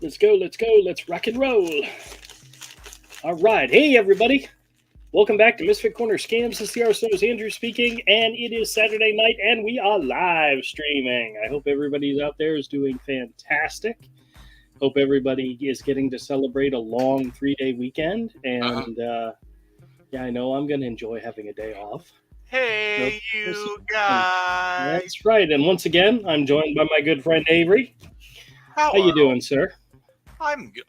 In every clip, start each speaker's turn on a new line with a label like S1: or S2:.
S1: Let's go, let's go, let's rock and roll. All right. Hey, everybody. Welcome back to Misfit Corner Scams. This is the Snow's Andrew speaking, and it is Saturday night, and we are live streaming. I hope everybody's out there is doing fantastic. Hope everybody is getting to celebrate a long 3-day weekend, and yeah, I know I'm going to enjoy having a day off.
S2: Hey, you guys.
S1: That's right. And once again, I'm joined by my good friend Avery. How you doing, sir?
S2: I'm good.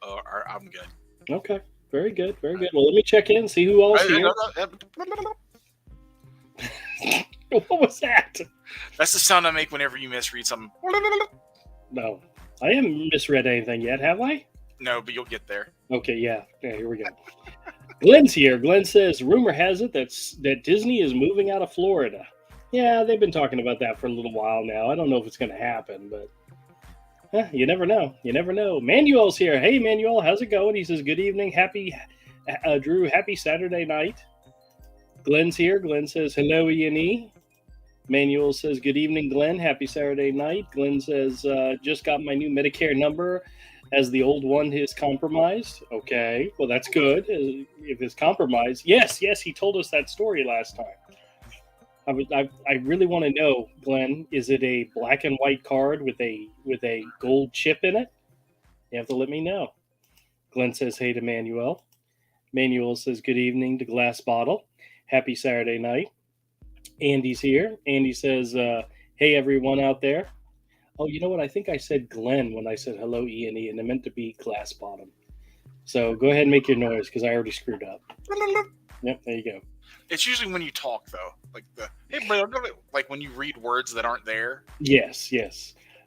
S2: I'm good.
S1: Okay. Very good. Very good. Well, let me check in, see who else here. What was that?
S2: That's the sound I make whenever you misread something.
S1: No. I haven't misread anything yet, have I?
S2: No, but you'll get there.
S1: Okay, yeah. Yeah, here we go. Glenn's here. Glenn says, rumor has it that Disney is moving out of Florida. Yeah, they've been talking about that for a little while now. I don't know if it's going to happen, but you never know. You never know. Manuel's here. Hey, Manuel, how's it going? He says, good evening. Happy, Drew, happy Saturday night. Glenn's here. Glenn says, hello, E&E. Manuel says, good evening, Glenn. Happy Saturday night. Glenn says, just got my new Medicare number as the old one is compromised. Okay, well, that's good. If it's compromised. Yes, he told us that story last time. I really want to know, Glenn, is it a black and white card with a gold chip in it? You have to let me know. Glenn says, hey to Manuel. Manuel says, good evening to Glass Bottle. Happy Saturday night. Andy's here. Andy says, hey, everyone out there. Oh, you know what? I think I said Glenn when I said hello, E&E, and I meant to be Glass Bottom. So go ahead and make your noise because I already screwed up. Yep, there you go.
S2: It's usually when you talk, though. Like when you read words that aren't there.
S1: Yes.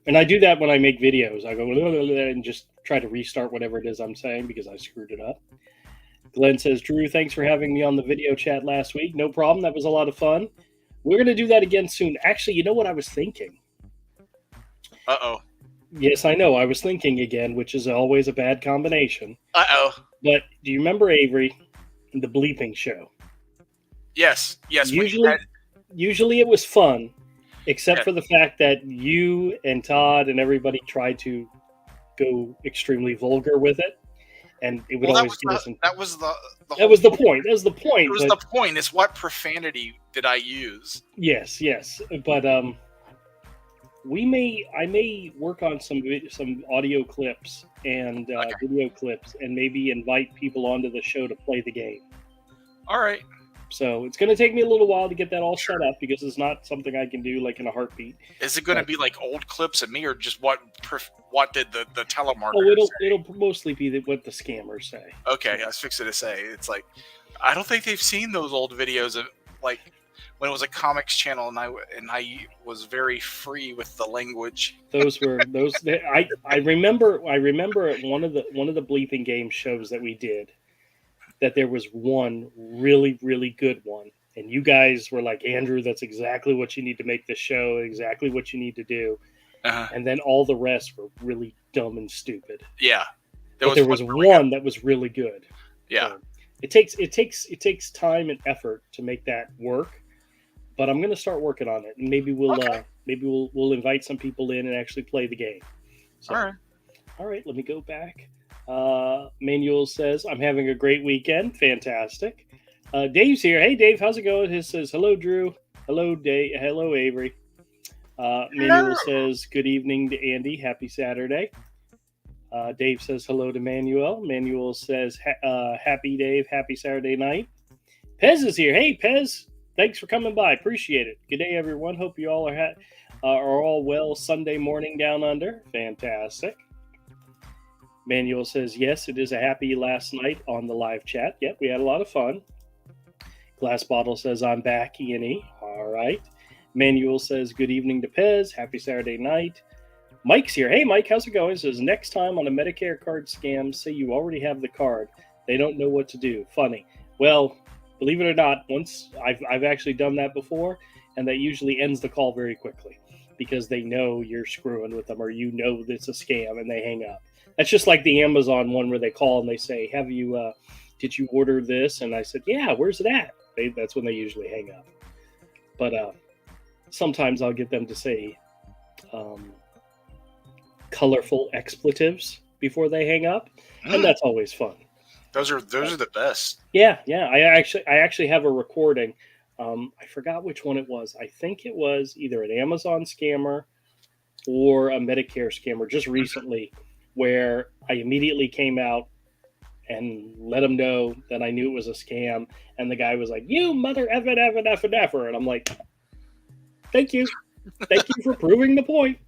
S1: And I do that when I make videos. I go and just try to restart whatever it is I'm saying because I screwed it up. Glenn says, Drew, thanks for having me on the video chat last week. No problem. That was a lot of fun. We're going to do that again soon. Actually, you know what I was thinking?
S2: Uh-oh.
S1: Yes, I know. I was thinking again, which is always a bad combination.
S2: Uh-oh.
S1: But do you remember, Avery, the bleeping show?
S2: Yes.
S1: Usually it was fun, except for the fact that you and Todd and everybody tried to go extremely vulgar with it. And it would always get us in.
S2: That was the point.
S1: That was the point.
S2: It was the point. It's what profanity did I use?
S1: Yes. But I may work on some audio clips and video clips and maybe invite people onto the show to play the game.
S2: All right.
S1: So it's going to take me a little while to get that all set up because it's not something I can do like in a heartbeat.
S2: Is it going to be like old clips of me or just what did the telemarketer
S1: it'll mostly be what the scammers say.
S2: Okay, I was fixing to say. It's like, I don't think they've seen those old videos of like when it was a comics channel and I was very free with the language. I remember at one of the bleeping game shows that we did that there was one really, really good one. And you guys were like, Andrew, that's exactly what you need to make the show, exactly what you need to do. And then all the rest were really dumb and stupid. Yeah.
S1: There was one that was really good.
S2: Yeah.
S1: So it takes time and effort to make that work. But I'm going to start working on it. And maybe we'll invite some people in and actually play the game. So, all right, let me go back. Manuel says, I'm having a great weekend. Fantastic. Dave's here. Hey, Dave, how's it going? He says, hello, Drew. Hello, Dave. Hello, Avery. Manuel says, good evening to Andy. Happy Saturday. Dave says, hello to Manuel. Manuel says, happy Dave. Happy Saturday night. Pez is here. Hey, Pez. Thanks for coming by. Appreciate it. Good day, everyone. Hope you all are all well Sunday morning down under. Fantastic. Manuel says, yes, it is a happy last night on the live chat. Yep, we had a lot of fun. Glass Bottle says, I'm back, E&E. All right. Manuel says, good evening to Pez. Happy Saturday night. Mike's here. Hey, Mike, how's it going? He says, next time on a Medicare card scam, say you already have the card. They don't know what to do. Funny. Well, believe it or not, once I've actually done that before, and that usually ends the call very quickly because they know you're screwing with them or you know it's a scam and they hang up. That's just like the Amazon one where they call and they say, did you order this? And I said, yeah, where's it at? That's when they usually hang up. But sometimes I'll get them to say colorful expletives before they hang up, and that's always fun.
S2: Those are the best.
S1: Yeah. I actually have a recording. I forgot which one it was. I think it was either an Amazon scammer or a Medicare scammer just recently, where I immediately came out and let them know that I knew it was a scam, and the guy was like, "You mother effer," and I'm like, "Thank you for proving the point."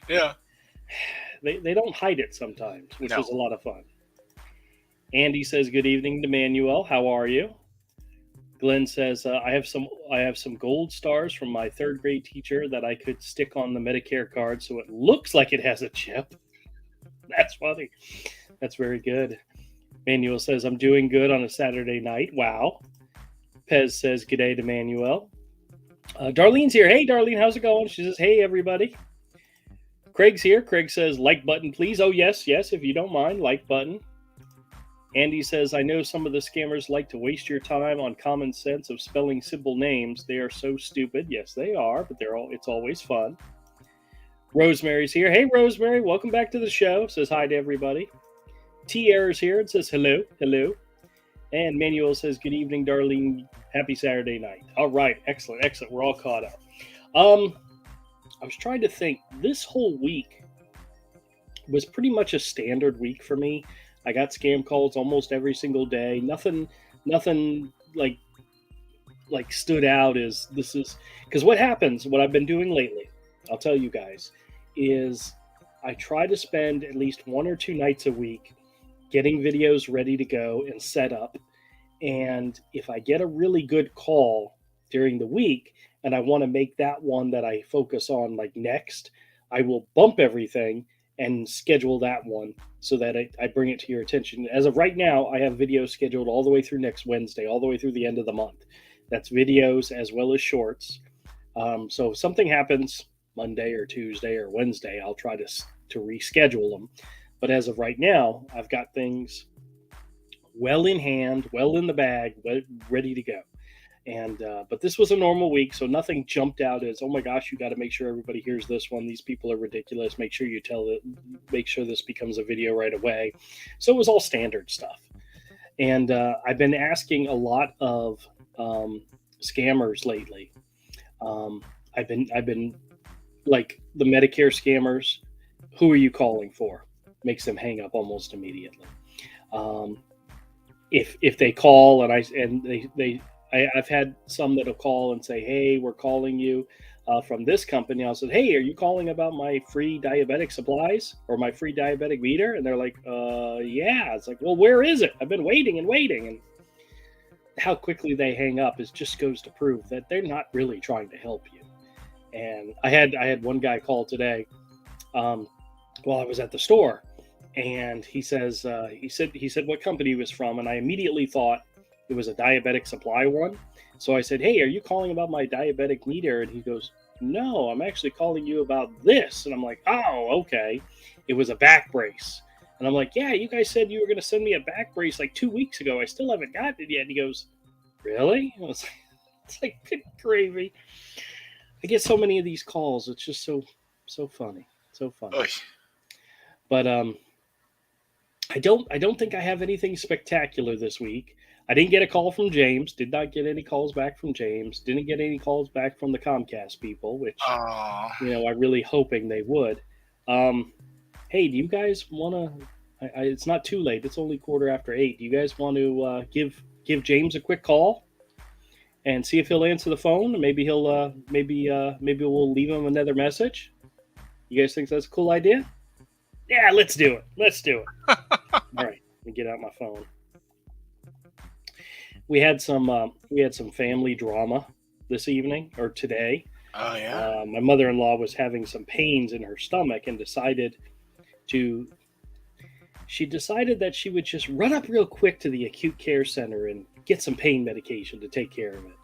S2: Yeah.
S1: They don't hide it sometimes, which is a lot of fun. Andy says, "Good evening to Manuel. How are you?" Glenn says, I have some gold stars from my third grade teacher that I could stick on the Medicare card so it looks like it has a chip." That's funny. That's very good. Manuel says, "I'm doing good on a Saturday night." Wow. Pez says, "G'day to Manuel." Darlene's here. Hey, Darlene, how's it going? She says, "Hey, everybody." Craig's here. Craig says, "Like button, please." Oh, yes, if you don't mind, like button. Andy says, "I know some of the scammers like to waste your time on common sense of spelling simple names. They are so stupid." Yes, they are, but it's always fun. Rosemary's here. Hey, Rosemary, welcome back to the show. Says hi to everybody. T Error's here and says hello. And Manuel says, "Good evening, Darlene. Happy Saturday night." All right, excellent. We're all caught up. I was trying to think. This whole week was pretty much a standard week for me. I got scam calls almost every single day. Nothing like stood out as this is, because what happens, what I've been doing lately, I'll tell you guys, is I try to spend at least 1 or 2 nights a week getting videos ready to go and set up. And if I get a really good call during the week and I want to make that one that I focus on like next, I will bump everything and schedule that one so that I bring it to your attention. As of right now, I have videos scheduled all the way through next Wednesday, all the way through the end of the month. That's videos as well as shorts. So if something happens Monday or Tuesday or Wednesday, I'll try to reschedule them. But as of right now, I've got things well in hand, well in the bag, ready to go. And but this was a normal week, so nothing jumped out as, "Oh my gosh, you got to make sure everybody hears this one. These people are ridiculous. Make sure you make sure this becomes a video right away." So it was all standard stuff. And I've been asking a lot of scammers lately. I've been like the Medicare scammers. Who are you calling for? Makes them hang up almost immediately. If they call I've had some that'll call and say, "Hey, we're calling you from this company." I'll say, "Hey, are you calling about my free diabetic supplies or my free diabetic meter?" And they're like, "Yeah." It's like, "Well, where is it? I've been waiting and waiting." And how quickly they hang up just goes to prove that they're not really trying to help you. And I had one guy call today while I was at the store, and he said what company he was from, and I immediately thought it was a diabetic supply one. So I said, "Hey, are you calling about my diabetic meter?" And he goes, "No, I'm actually calling you about this." And I'm like, "Oh, okay." It was a back brace. And I'm like, "Yeah, you guys said you were going to send me a back brace like 2 weeks ago. I still haven't gotten it yet." And he goes, "Really?" I was like, it's like, good gravy. I get so many of these calls. It's just so funny. So funny.
S2: Oy.
S1: But I don't think I have anything spectacular this week. I didn't get a call from James. Did not get any calls back from James. Didn't get any calls back from the Comcast people, which I'm really hoping they would. Hey, do you guys want to? It's not too late. It's only 8:15. Do you guys want to give James a quick call and see if he'll answer the phone? Maybe he'll maybe we'll leave him another message. You guys think that's a cool idea? Yeah, let's do it. All right, let me get out my phone. We had some family drama this evening or today.
S2: Oh yeah.
S1: My mother-in-law was having some pains in her stomach and decided that she would just run up real quick to the acute care center and get some pain medication to take care of it.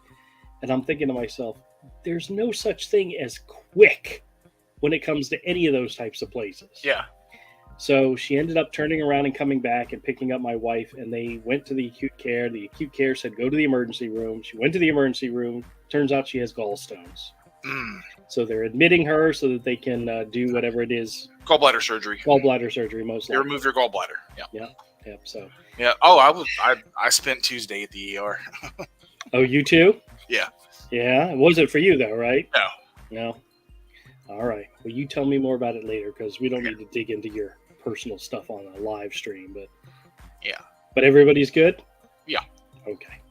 S1: And I'm thinking to myself, there's no such thing as quick when it comes to any of those types of places.
S2: Yeah.
S1: So she ended up turning around and coming back and picking up my wife, and they went to the acute care. The acute care said, "Go to the emergency room." She went to the emergency room. Turns out she has gallstones. So they're admitting her so that they can do whatever it is.
S2: Gallbladder surgery.
S1: Gallbladder surgery, most likely.
S2: They remove your gallbladder. Yeah.
S1: Yep. So.
S2: Yeah. Oh, I spent Tuesday at the ER.
S1: Oh, you too?
S2: Yeah.
S1: Yeah. It wasn't for you though, right?
S2: No.
S1: No. All right. Well, you tell me more about it later because we don't need to dig into your personal stuff on a live stream. But
S2: yeah.
S1: But everybody's good?
S2: Yeah.
S1: Okay.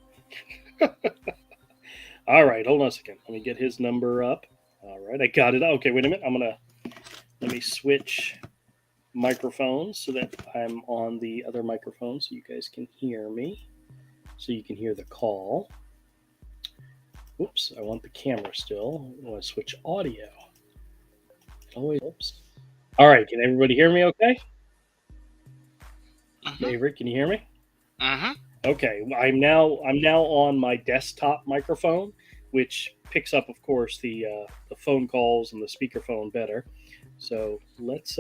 S1: All right. Hold on a second. Let me get his number up. All right. I got it. Okay. Wait a minute. Let me switch microphones so that I'm on the other microphone so you guys can hear me. So you can hear the call. Oops. I want the camera still. I want to switch audio. Always. Oops. All right. Can everybody hear me okay? Favorite, can you hear me?
S2: Mm-hmm.
S1: Okay. I'm now on my desktop microphone, which picks up, of course, the phone calls and the speakerphone better. So let's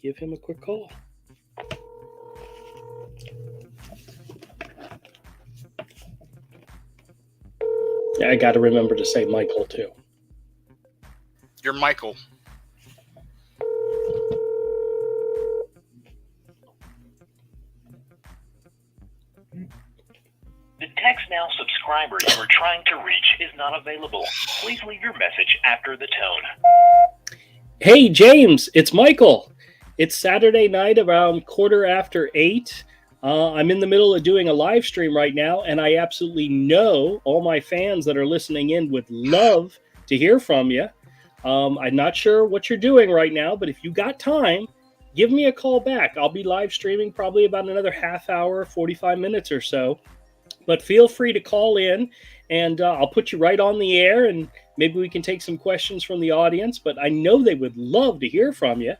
S1: give him a quick call. Yeah, I got to remember to say Michael too.
S2: You're Michael.
S3: The TextNow subscriber you are trying to reach is not available. Please leave your message after the tone.
S1: Hey, James, it's Michael. It's Saturday night around 8:15. I'm in the middle of doing a live stream right now, and I absolutely know all my fans that are listening in would love to hear from you. I'm not sure what you're doing right now, but if you got time, give me a call back. I'll be live streaming probably about another half hour, 45 minutes or so. But feel free to call in, and I'll put you right on the air, and maybe we can take some questions from the audience. But I know they would love to hear from you.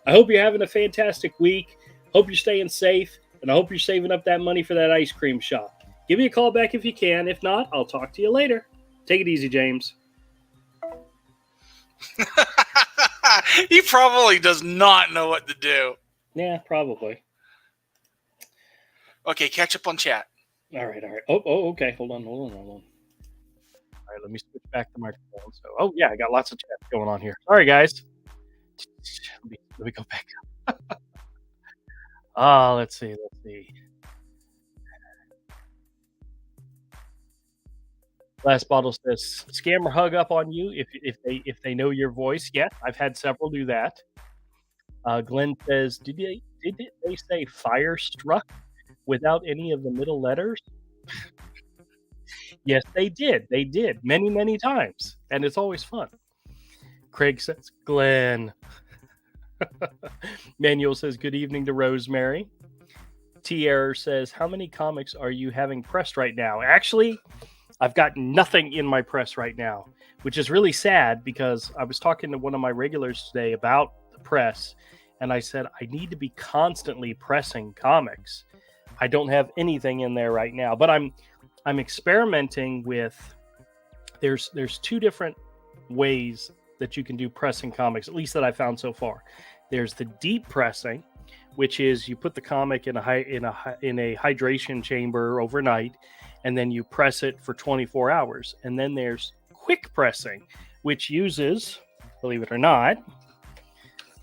S1: I hope you're having a fantastic week. Hope you're staying safe, and I hope you're saving up that money for that ice cream shop. Give me a call back if you can. If not, I'll talk to you later. Take it easy, James.
S2: He probably does not know what to do.
S1: Yeah, probably.
S2: Okay, catch up on chat.
S1: All right. Oh, okay. Hold on. All right, let me switch back to my phone. So, yeah, I got lots of chat going on here. Sorry, guys. Let me go back up. Let's see. Last Bottle says, "Scammer hug up on you if they know your voice." Yes, I've had several do that. Glenn says, "Did they say fire struck without any of the middle letters?" Yes, they did. They did many, many times, and it's always fun. Craig says, "Glenn." Manuel says, "Good evening to Rosemary." T-Error says, "How many comics are you having pressed right now?" Actually, I've got nothing in my press right now, which is really sad because I was talking to one of my regulars today about the press, and I said, I need to be constantly pressing comics. I don't have anything in there right now, but I'm experimenting with, there's two different ways that you can do pressing comics, at least that I found so far. There's the deep pressing, which is you put the comic in a hydration chamber overnight, and then you press it for 24 hours. And then there's quick pressing, which uses, believe it or not,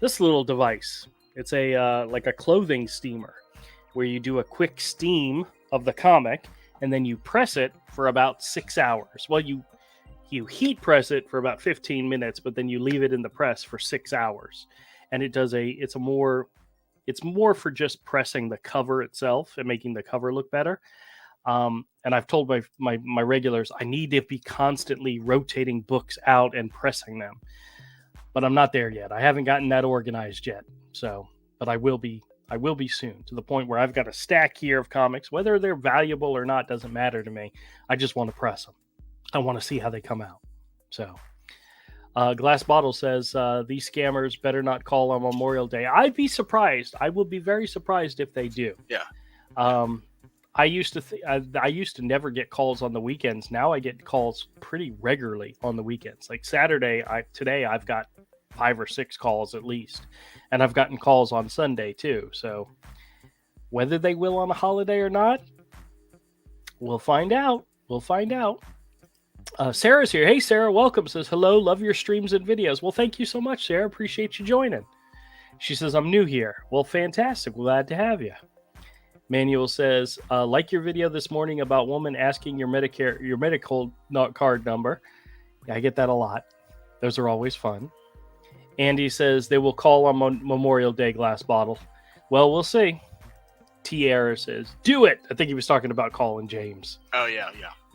S1: this little device. It's like a clothing steamer, where you do a quick steam of the comic, and then you press it for about 6 hours. Well, you heat press it for about 15 minutes, but then you leave it in the press for 6 hours. And it's more for just pressing the cover itself and making the cover look better. And I've told my regulars, I need to be constantly rotating books out and pressing them, but I'm not there yet. I haven't gotten that organized yet. So, but I will be soon, to the point where I've got a stack here of comics. Whether they're valuable or not doesn't matter to me. I just want to press them. I want to see how they come out. So, Glass Bottle says, these scammers better not call on Memorial Day. I'd be surprised. I will be very surprised if they do.
S2: Yeah.
S1: I used to never get calls on the weekends. Now I get calls pretty regularly on the weekends. Like Saturday, today I've got 5 or 6 calls at least, and I've gotten calls on Sunday too. So whether they will on a holiday or not, we'll find out. Sarah's here. Hey, Sarah, welcome. Says, hello, love your streams and videos. Well, thank you so much, Sarah. Appreciate you joining. She says, I'm new here. Well, fantastic. Glad to have you. Manuel says, like your video this morning about woman asking your medical card number. Yeah, I get that a lot. Those are always fun. Andy says, they will call on Memorial Day glass bottle. Well, we'll see. Tierra says, do it. I think he was talking about Colin James.
S2: Oh, yeah.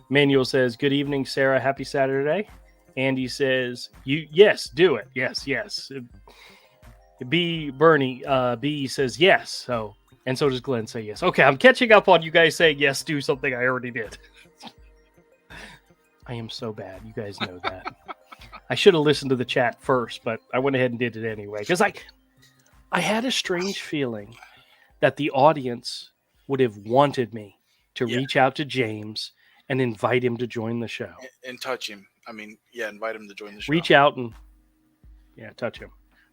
S1: Manuel says, good evening, Sarah. Happy Saturday. Andy says, yes, do it. Yes. B says yes. So, and so does Glenn say yes. Okay, I'm catching up on you guys saying yes, do something I already did. I am so bad. You guys know that. I should have listened to the chat first, but I went ahead and did it anyway. Because I had a strange feeling that the audience would have wanted me to reach out to James and invite him to join the show.
S2: And touch him. I mean, invite him to join the show.
S1: Reach out and, touch him.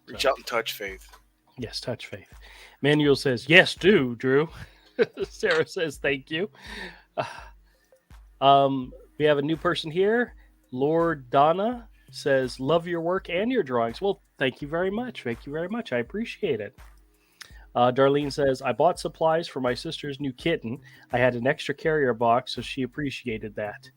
S2: Reach out and touch Faith.
S1: Yes, touch Faith. Manuel says, yes, do, Drew. Sarah says, thank you. We have a new person here. Lord Donna says, love your work and your drawings. Well, thank you very much. I appreciate it. Darlene says, I bought supplies for my sister's new kitten. I had an extra carrier box, so she appreciated that.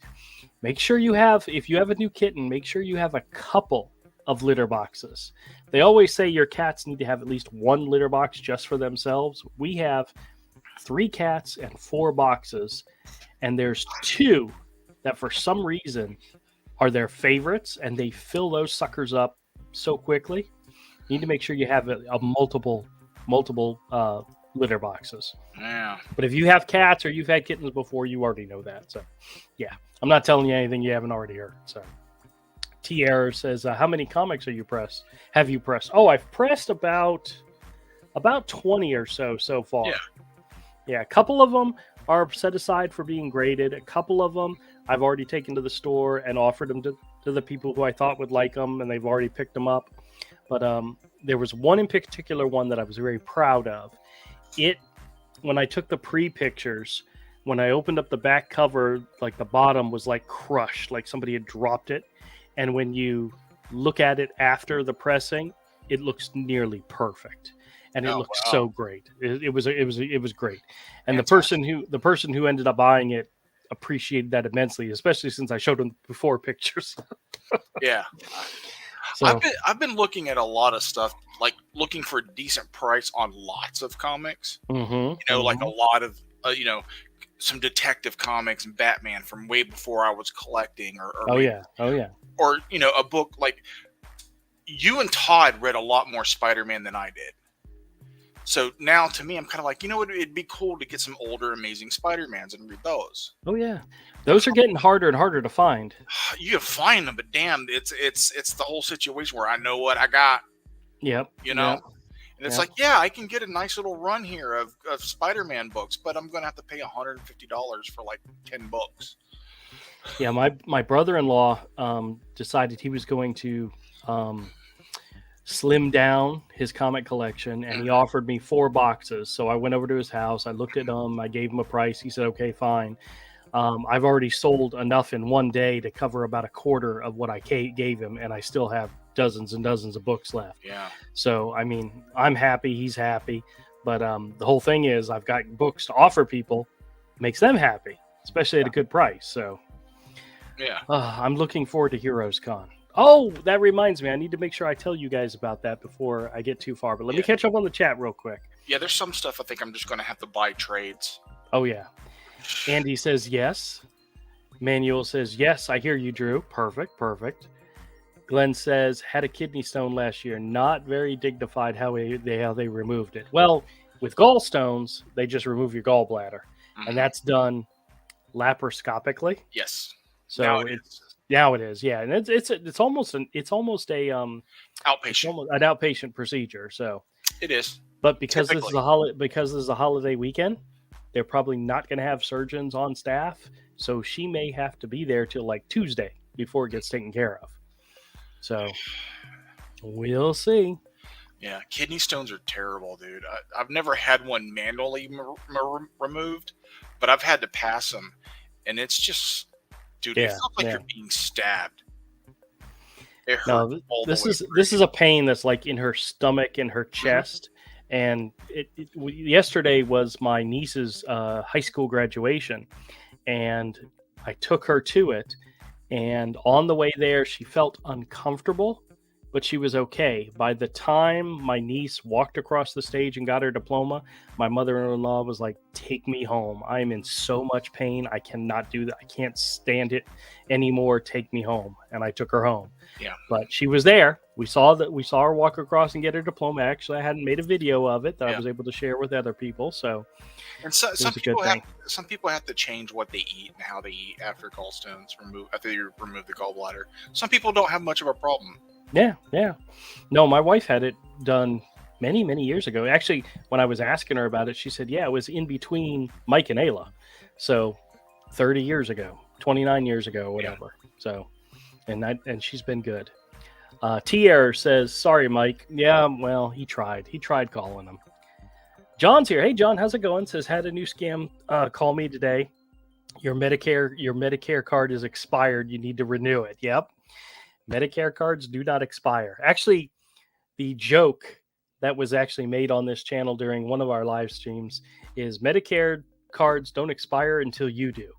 S1: Make sure if you have a new kitten, make sure you have a couple of litter boxes. They always say your cats need to have at least one litter box just for themselves. We have 3 cats and 4 boxes, and there's 2 that for some reason are their favorites, and they fill those suckers up so quickly. You need to make sure you have a multiple litter boxes.
S2: Yeah.
S1: But if you have cats or you've had kittens before, you already know that. So, yeah, I'm not telling you anything you haven't already heard. So, Tierra says, how many comics have you pressed? Oh, I've pressed about 20 or so far. Yeah, a couple of them are set aside for being graded. A couple of them I've already taken to the store and offered them to the people who I thought would like them, and they've already picked them up. But there was one in particular one that I was very proud of. When I took the pre-pictures, when I opened up the back cover, like the bottom was like crushed, like somebody had dropped it. And when you look at it after the pressing, it looks nearly perfect, and it looks so great. It was great. And
S2: Fantastic.
S1: the person who ended up buying it appreciated that immensely, especially since I showed them before pictures.
S2: Yeah.
S1: So,
S2: I've been looking at a lot of stuff, like looking for a decent price on lots of comics. Like a lot of some detective comics and Batman from way before I was collecting, or a book like you and Todd read a lot more Spider-Man than I did. So now to me, I'm kind of like, it'd be cool to get some older Amazing Spider-Mans and read those.
S1: Oh yeah, those are getting harder and harder to find.
S2: You can find them, but damn, it's the whole situation where I know what I got.
S1: Yep.
S2: And it's like, I can get a nice little run here of Spider-Man books, but I'm going to have to pay $150 for like 10 books.
S1: Yeah, my brother-in-law decided he was going to slim down his comic collection, and he offered me 4 boxes. So I went over to his house. I looked at them. I gave him a price. He said, okay, fine. I've already sold enough in one day to cover about a quarter of what I gave him, and I still have dozens and dozens of books left.
S2: Yeah.
S1: So, I mean, I'm happy. He's happy. But the whole thing is I've got books to offer people. Makes them happy, especially at a good price. So, I'm looking forward to Heroes Con. Oh, that reminds me. I need to make sure I tell you guys about that before I get too far. But let me catch up on the chat real quick.
S2: Yeah, there's some stuff I think I'm just going to have to buy trades.
S1: Oh, yeah. Andy says yes. Manuel says yes. I hear you, Drew. Perfect. Glenn says had a kidney stone last year. Not very dignified how they removed it. Well, with gallstones, they just remove your gallbladder, and that's done laparoscopically.
S2: Yes.
S1: So now it is. Yeah, and it's almost a
S2: outpatient.
S1: An outpatient procedure. So
S2: it is.
S1: But because this is a holiday weekend, they're probably not going to have surgeons on staff, so she may have to be there till like Tuesday before it gets taken care of. So we'll see.
S2: Yeah, kidney stones are terrible, dude. I've never had one manually removed, but I've had to pass them, and it's just Dude, it felt like you're being stabbed. It hurt.
S1: No, this is a pain that's like in her stomach and her chest. And yesterday was my niece's high school graduation, and I took her to it. And on the way there, she felt uncomfortable, but she was okay. By the time my niece walked across the stage and got her diploma, my mother-in-law was like, "Take me home. I am in so much pain. I cannot do that. I can't stand it anymore. Take me home." And I took her home.
S2: Yeah.
S1: But she was there. We saw her walk across and get her diploma. Actually, I hadn't made a video of it that I was able to share with other people. So,
S2: and some people have to change what they eat and how they eat after gallstones after you remove the gallbladder. Some people don't have much of a problem.
S1: Yeah. No, my wife had it done many, many years ago. Actually, when I was asking her about it, she said, yeah, it was in between Mike and Ayla. So 30 years ago, 29 years ago, whatever. Yeah. So, and she's been good. T-Error says, sorry, Mike. Yeah, well, he tried calling him. John's here. Hey, John, how's it going? Says, had a new scam call me today. Your Medicare card is expired. You need to renew it. Yep. Medicare cards do not expire. Actually, the joke that was actually made on this channel during one of our live streams is Medicare cards don't expire until you do,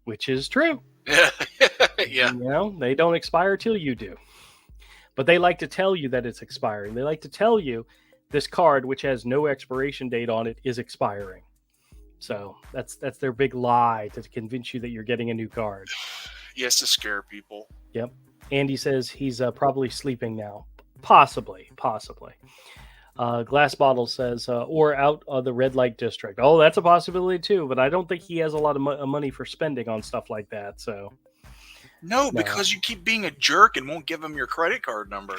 S1: which is true.
S2: Yeah.
S1: You know, they don't expire till you do. But they like to tell you that it's expiring. They like to tell you this card, which has no expiration date on it, is expiring. So that's their big lie to convince you that you're getting a new card.
S2: Yes, to scare people.
S1: Yep. Andy says he's probably sleeping now. Possibly. Glass Bottle says, or out of the red light district. Oh, that's a possibility too, but I don't think he has a lot of money for spending on stuff like that. So,
S2: no, because you keep being a jerk and won't give him your credit card number.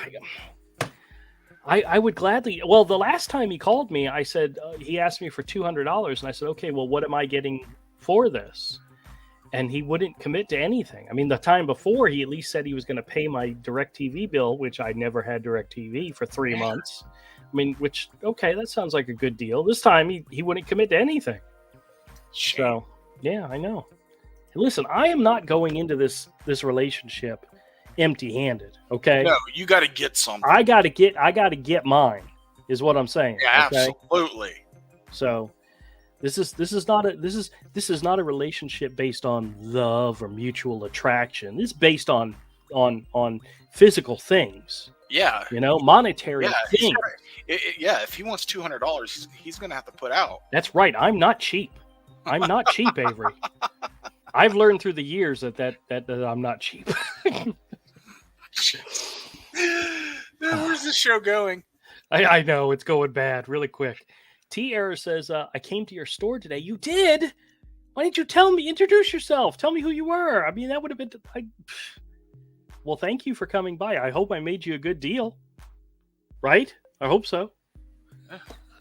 S1: I would gladly. Well, the last time he called me, I said he asked me for $200, and I said, okay, well, what am I getting for this? And he wouldn't commit to anything. I mean, the time before, he at least said he was going to pay my DirecTV bill, which I never had DirecTV for 3 months. I mean, okay, that sounds like a good deal. This time, he wouldn't commit to anything.
S2: Shame.
S1: So, yeah, I know. And listen, I am not going into this relationship empty-handed. Okay.
S2: No, you got to get something.
S1: I got to get mine. Is what I'm saying.
S2: Yeah,
S1: okay?
S2: Absolutely.
S1: So. This is not a relationship based on love or mutual attraction. It's based on physical things.
S2: Yeah,
S1: you know, monetary things.
S2: If he wants $200, he's going to have to put out.
S1: That's right. I'm not cheap. Avery. I've learned through the years that I'm not cheap.
S2: Where's this show going?
S1: I know it's going bad really quick. T-Error says, I came to your store today. You did? Why didn't you tell me? Introduce yourself. Tell me who you were. I mean, that would have been... Well, thank you for coming by. I hope I made you a good deal. Right? I hope so.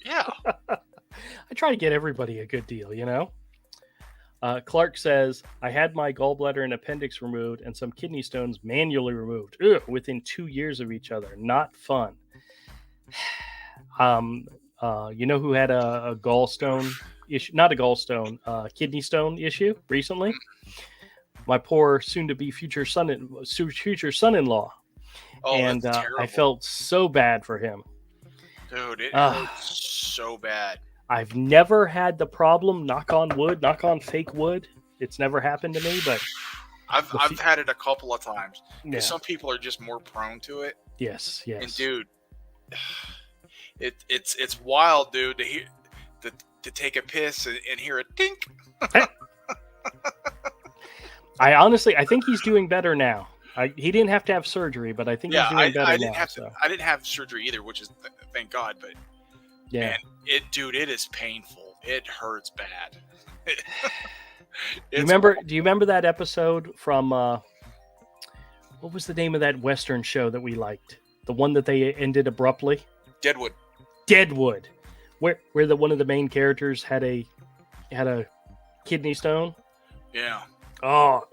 S2: Yeah.
S1: I try to get everybody a good deal, you know? Clark says, I had my gallbladder and appendix removed and some kidney stones manually removed. Within 2 years of each other. Not fun. You know who had a gallstone issue? Not a gallstone, kidney stone issue recently? My poor soon-to-be future son-in-law.
S2: Oh,
S1: and
S2: that's terrible.
S1: I felt so bad for him.
S2: Dude, it hurts so bad.
S1: I've never had the problem, knock on wood, knock on fake wood. It's never happened to me, but...
S2: I've had it a couple of times.
S1: Yeah.
S2: Some people are just more prone to it.
S1: Yes.
S2: And dude... It's wild, dude, to take a piss and hear a dink.
S1: I think he's doing better now. He didn't have to have surgery, but I think he's doing better now.
S2: I didn't have surgery either, which is thank God. But
S1: yeah,
S2: man, it is painful. It hurts bad.
S1: Do you remember that episode from what was the name of that Western show that we liked? The one that they ended abruptly. Deadwood, where one of the main characters had a kidney stone.
S2: Yeah.
S1: Oh,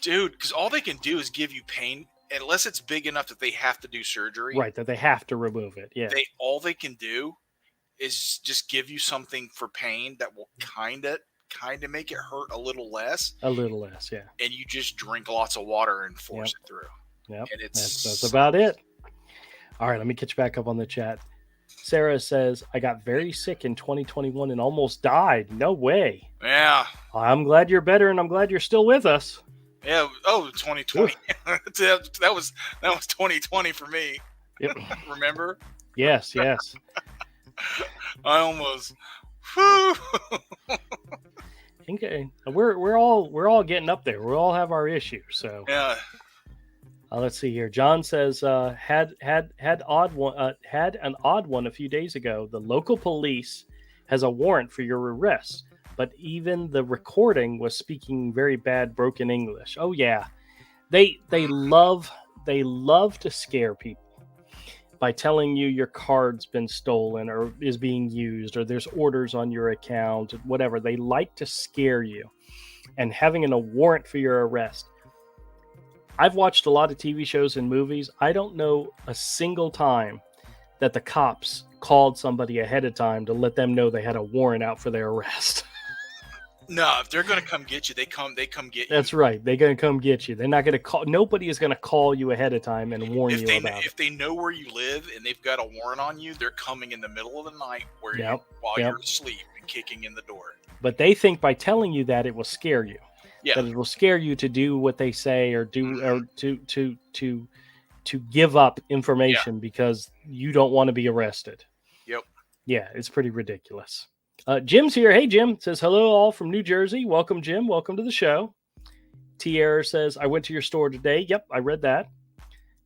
S2: dude, because all they can do is give you pain, unless it's big enough that they have to do surgery.
S1: Right, that they have to remove it. Yeah.
S2: All they can do is just give you something for pain that will kind of kind of make it hurt a little less.
S1: A little less, yeah.
S2: And you just drink lots of water and force it through.
S1: Yep,
S2: and
S1: that's about it. All right, let me catch back up on the chat. Sarah says, I got very sick in 2021 and almost died. No way.
S2: Yeah.
S1: I'm glad you're better, and I'm glad you're still with us.
S2: Yeah. Oh, 2020. that was 2020 for me.
S1: Yep.
S2: Remember?
S1: Yes.
S2: I almost. Whew.
S1: Okay. We're all getting up there. We all have our issues. So
S2: yeah.
S1: Let's see here. John says had an odd one a few days ago. The local police has a warrant for your arrest, but even the recording was speaking very bad broken English. Oh yeah, they love to scare people by telling you your card's been stolen or is being used or there's orders on your account, whatever. They like to scare you, and having a warrant for your arrest. I've watched a lot of TV shows and movies. I don't know a single time that the cops called somebody ahead of time to let them know they had a warrant out for their arrest.
S2: No, if they're going to come get you, they come get you.
S1: That's right. They're going to come get you. They're not going to call. Nobody is going to call you ahead of time and warn you about it.
S2: If they know where you live and they've got a warrant on you, they're coming in the middle of the night while you're asleep and kicking in the door.
S1: But they think by telling you that it will scare you.
S2: Yeah.
S1: That it will scare you to do what they say or do or to give up information because you don't want to be arrested.
S2: Yep.
S1: Yeah, it's pretty ridiculous. Jim's here. Hey, Jim. Says, hello all from New Jersey. Welcome, Jim. Welcome to the show. Tierra says, I went to your store today. Yep, I read that.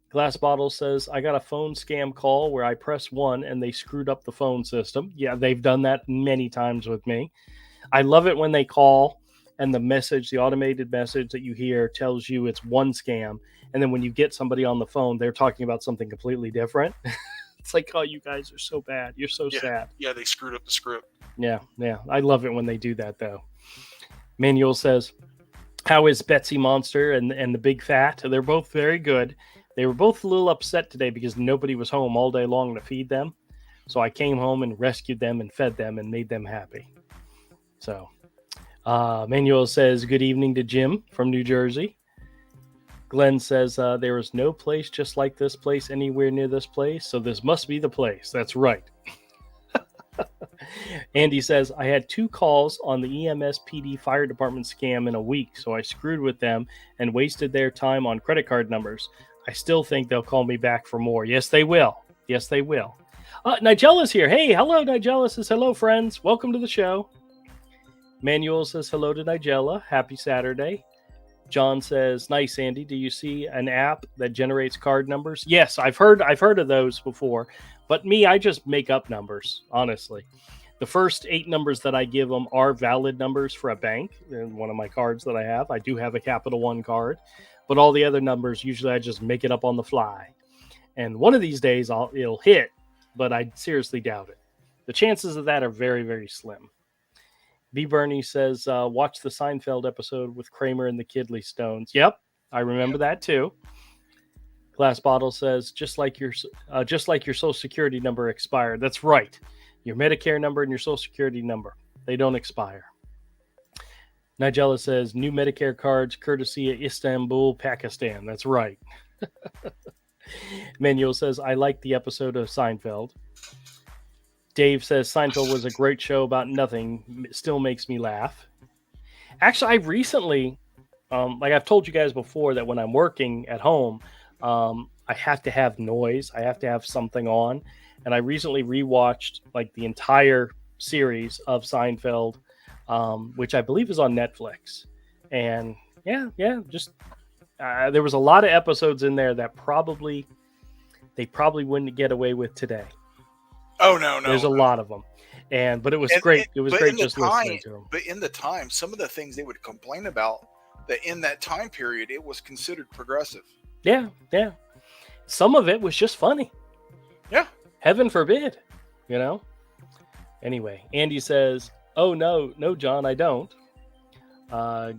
S1: Glass Bottle says, I got a phone scam call where I pressed 1 and they screwed up the phone system. Yeah, they've done that many times with me. I love it when they call and the automated message that you hear tells you it's one scam. And then when you get somebody on the phone, they're talking about something completely different. It's like, oh, you guys are so bad. You're so sad.
S2: Yeah, they screwed up the script.
S1: Yeah. I love it when they do that, though. Manuel says, how is Betsy Monster and the Big Fat? They're both very good. They were both a little upset today because nobody was home all day long to feed them. So I came home and rescued them and fed them and made them happy. So Manuel says, good evening to Jim from New Jersey. Glenn says, there is no place just like this place anywhere near this place. So this must be the place. That's right. Andy says, I had 2 calls on the EMS PD fire department scam in a week. So I screwed with them and wasted their time on credit card numbers. I still think they'll call me back for more. Yes, they will. Yes, they will. Nigella's here. Hey, hello, Nigella says, hello, friends. Welcome to the show. Manuel says, hello to Nigella. Happy Saturday. John says, nice, Andy. Do you see an app that generates card numbers? Yes, I've heard of those before. But me, I just make up numbers, honestly. The first 8 numbers that I give them are valid numbers for a bank. And one of my cards that I do have a Capital One card. But all the other numbers, usually I just make it up on the fly. And one of these days, it'll hit, but I seriously doubt it. The chances of that are very, very slim. B. Bernie says, watch the Seinfeld episode with Kramer and the Kidley Stones. Yep, I remember that too. Glass Bottle says, just like your Social Security number expired. That's right. Your Medicare number and your Social Security number, they don't expire. Nigella says, new Medicare cards courtesy of Istanbul, Pakistan. That's right. Manuel says, I like the episode of Seinfeld. Dave says, Seinfeld was a great show about nothing. It still makes me laugh. Actually, I recently, like I've told you guys before, that when I'm working at home, I have to have noise. I have to have something on. And I recently rewatched like the entire series of Seinfeld, which I believe is on Netflix. And just there was a lot of episodes in there that they probably wouldn't get away with today.
S2: Oh no!
S1: There's a lot of them, but it was great. It was great just listening to them.
S2: But in the time, some of the things they would complain about, that in that time period, it was considered progressive.
S1: Yeah. Some of it was just funny.
S2: Yeah.
S1: Heaven forbid, Anyway, Andy says, "Oh no, John, I don't."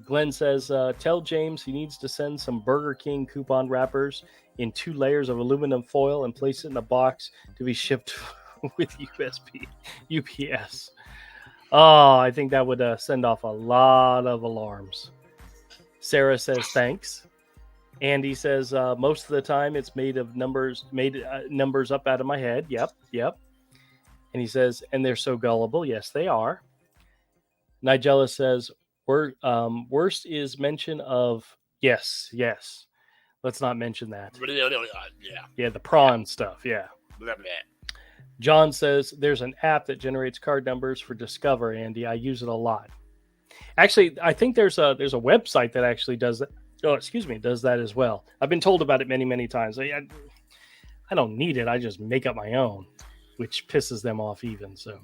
S1: Glenn says, "Tell James he needs to send some Burger King coupon wrappers in 2 layers of aluminum foil and place it in a box to be shipped." With UPS. Oh, I think that would send off a lot of alarms. Sarah says thanks. Andy says most of the time it's made numbers up out of my head. Yep. And he says, and they're so gullible. Yes, they are. Nigella says, worst is mention of yes. Let's not mention that. Yeah, the prawn stuff. Yeah. John says there's an app that generates card numbers for Discover, Andy. I use it a lot. Actually, I think there's a website that actually does that. Oh, excuse me, does that as well. I've been told about it many times. I don't need it. I just make up my own, which pisses them off even. So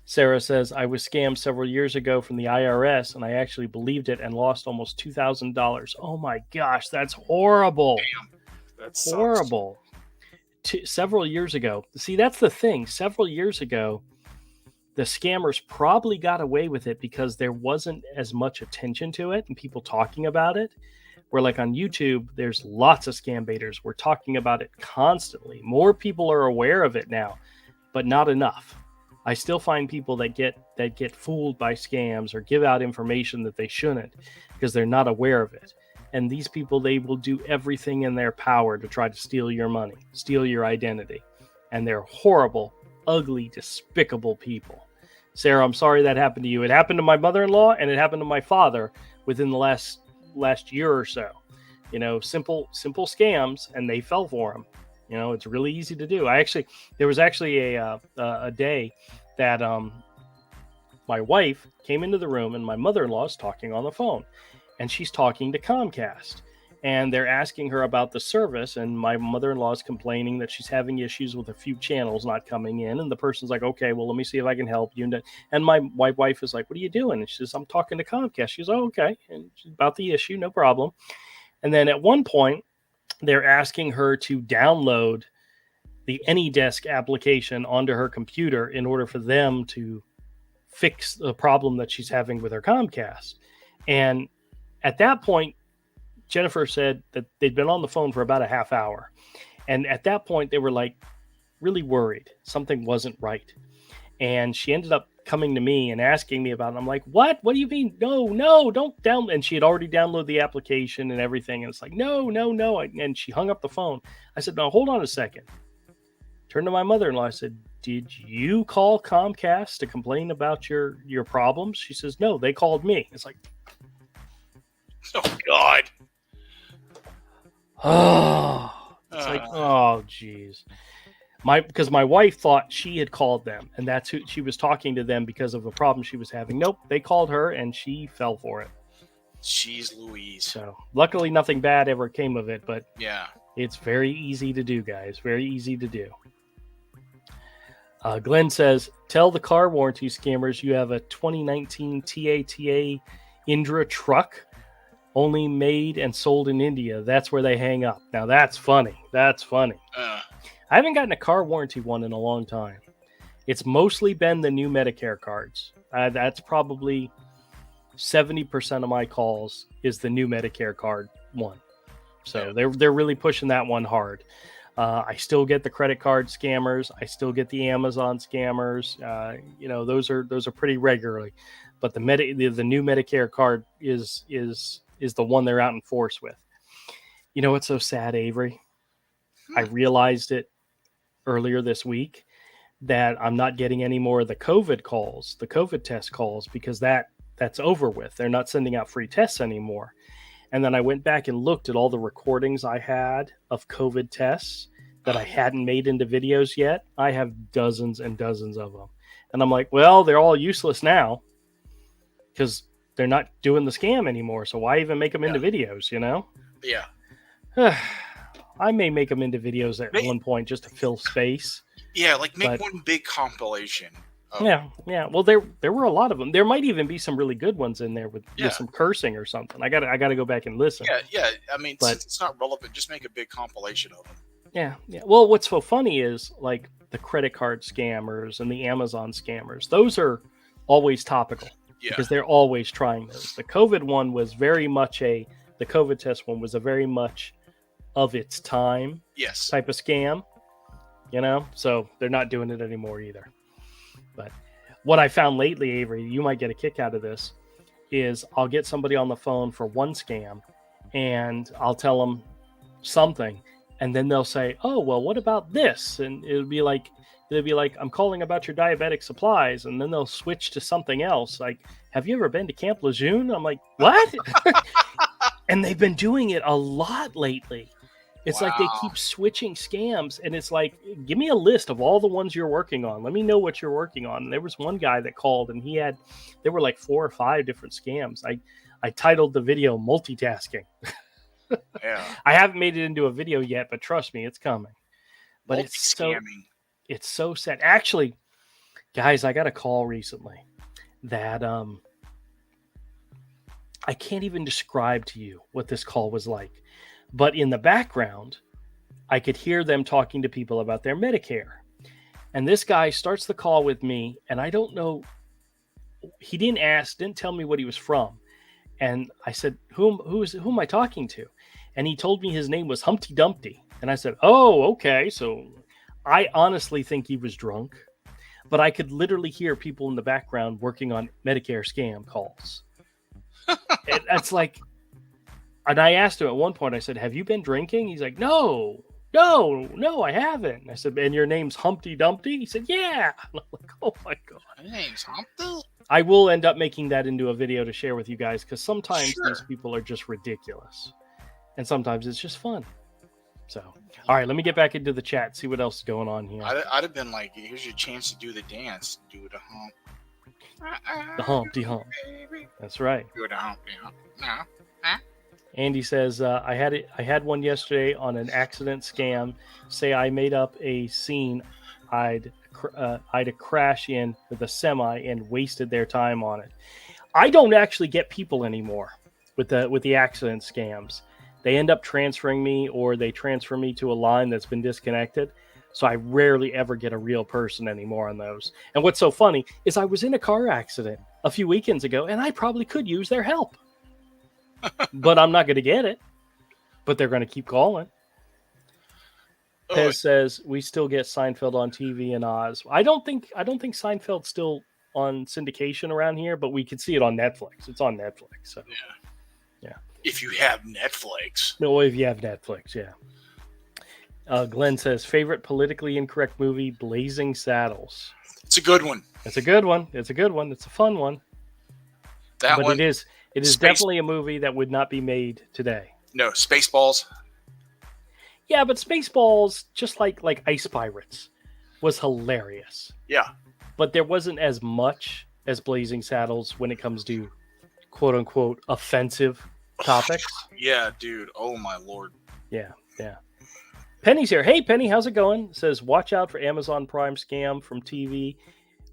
S1: Sarah says, I was scammed several years ago from the IRS, and I actually believed it and lost almost $2,000. Oh my gosh, that's horrible.
S2: Damn, that's
S1: horrible. Several years ago. See, that's the thing. Several years ago, the scammers probably got away with it because there wasn't as much attention to it and people talking about it. Where like on YouTube, there's lots of scam baiters. We're talking about it constantly. More people are aware of it now, but not enough. I still find people that get fooled by scams or give out information that they shouldn't because they're not aware of it. And these people, they will do everything in their power to try to steal your money, steal your identity. And they're horrible, ugly, despicable people. Sarah, I'm sorry that happened to you. It happened to my mother-in-law and it happened to my father within the last year or so. You know, simple scams, and they fell for them. You know, it's really easy to do. There was actually a day that my wife came into the room and my mother-in-law is talking on the phone, and she's talking to Comcast. And they're asking her about the service, and my mother-in-law is complaining that she's having issues with a few channels not coming in. And the person's like, okay, well, let me see if I can help you. And my wife is like, what are you doing? And she says, I'm talking to Comcast. She's oh, okay. And about the issue, no problem. And then at one point, they're asking her to download the AnyDesk application onto her computer in order for them to fix the problem that she's having with her Comcast. And at that point, Jennifer said that they'd been on the phone for about a half hour. And at that point, they were like really worried. Something wasn't right. And she ended up coming to me and asking me about it. I'm like, what? What do you mean? No, don't download. And she had already downloaded the application and everything. And it's like, no. And she hung up the phone. I said, no, hold on a second. Turned to my mother-in-law. I said, did you call Comcast to complain about your problems? She says, no, they called me. It's like,
S2: oh, God.
S1: Oh, it's like, oh, geez. Because my wife thought she had called them, and that's who she was talking to them because of a problem she was having. Nope, they called her, and she fell for it.
S2: Jeez Louise.
S1: So luckily, nothing bad ever came of it, but
S2: yeah,
S1: it's very easy to do, guys. Very easy to do. Glenn says, tell the car warranty scammers you have a 2019 TATA Indra truck only made and sold in India. That's where they hang up. Now, that's funny. I haven't gotten a car warranty one in a long time. It's mostly been the new Medicare cards. That's probably 70% of my calls is the new Medicare card one. So they're really pushing that one hard. I still get the credit card scammers. I still get the Amazon scammers. Those are pretty regularly. But the new Medicare card is the one they're out in force with. You know what's so sad, Avery? I realized it earlier this week that I'm not getting any more of the COVID calls, the COVID test calls, because that's over with. They're not sending out free tests anymore. And then I went back and looked at all the recordings I had of COVID tests that I hadn't made into videos yet. I have dozens and dozens of them. And I'm like, well, they're all useless now because they're not doing the scam anymore. So why even make them into videos, you know?
S2: Yeah.
S1: I may make them into videos at one point just to fill space.
S2: Yeah, like make one big compilation.
S1: Yeah. Well, there were a lot of them. There might even be some really good ones in there with some cursing or something. I gotta go back and listen.
S2: Yeah. I mean, since it's not relevant, just make a big compilation of them.
S1: Yeah. Well, what's so funny is like the credit card scammers and the Amazon scammers. Those are always topical because they're always trying those. The COVID one was very much the COVID test one was a very much of its time type of scam. You know, so they're not doing it anymore either. But What I found lately, Avery, you might get a kick out of this, is I'll get somebody on the phone for one scam and I'll tell them something. And then they'll say, oh, well, what about this? And it'll be like, I'm calling about your diabetic supplies. And then they'll switch to something else. Like, have you ever been to Camp Lejeune? I'm like, what? And they've been doing it a lot lately. It's like they keep switching scams, and it's like, give me a list of all the ones you're working on. Let me know what you're working on. And there was one guy that called, and there were like 4 or 5 different scams. I titled the video "Multitasking."
S2: Yeah.
S1: I haven't made it into a video yet, but trust me, it's coming. But it's so sad. Actually, guys, I got a call recently that I can't even describe to you what this call was like. But in the background, I could hear them talking to people about their Medicare. And this guy starts the call with me, and I don't know. He didn't tell me what he was from. And I said, who am I talking to? And he told me his name was Humpty Dumpty. And I said, oh, okay. So I honestly think he was drunk. But I could literally hear people in the background working on Medicare scam calls. And that's like... And I asked him at one point, I said, have you been drinking? He's like, no, I haven't. I said, and your name's Humpty Dumpty? He said, yeah. And I'm like, oh my God.
S2: My name's Humpty?
S1: I will end up making that into a video to share with you guys, because sometimes these people are just ridiculous. And sometimes it's just fun. So, all right, let me get back into the chat, see what else is going on here.
S2: I'd have been like, here's your chance to do the dance. Do the hump.
S1: The Humpty Hump. That's right.
S2: Do the Humpty Hump. No.
S1: Andy says, I had one yesterday on an accident scam. Say I made up a scene I'd crash in with a semi and wasted their time on it. I don't actually get people anymore with the accident scams. They end up transferring me, or they transfer me to a line that's been disconnected. So I rarely ever get a real person anymore on those. And what's so funny is I was in a car accident a few weekends ago, and I probably could use their help. But I'm not going to get it. But they're going to keep calling. Pez says we still get Seinfeld on TV in Oz. I don't think Seinfeld's still on syndication around here, but we could see it on Netflix. It's on Netflix. So yeah.
S2: If you have Netflix.
S1: No, if you have Netflix, yeah. Glenn says favorite politically incorrect movie, Blazing Saddles.
S2: It's a good one.
S1: It's a good one. It's a fun one. It is definitely a movie that would not be made today. No,
S2: Spaceballs.
S1: Yeah, but Spaceballs, just like Ice Pirates, was hilarious.
S2: Yeah.
S1: But there wasn't as much as Blazing Saddles when it comes to quote-unquote offensive topics.
S2: Yeah, dude. Oh, my Lord.
S1: Yeah. Penny's here. Hey, Penny, how's it going? Says, watch out for Amazon Prime scam from TV.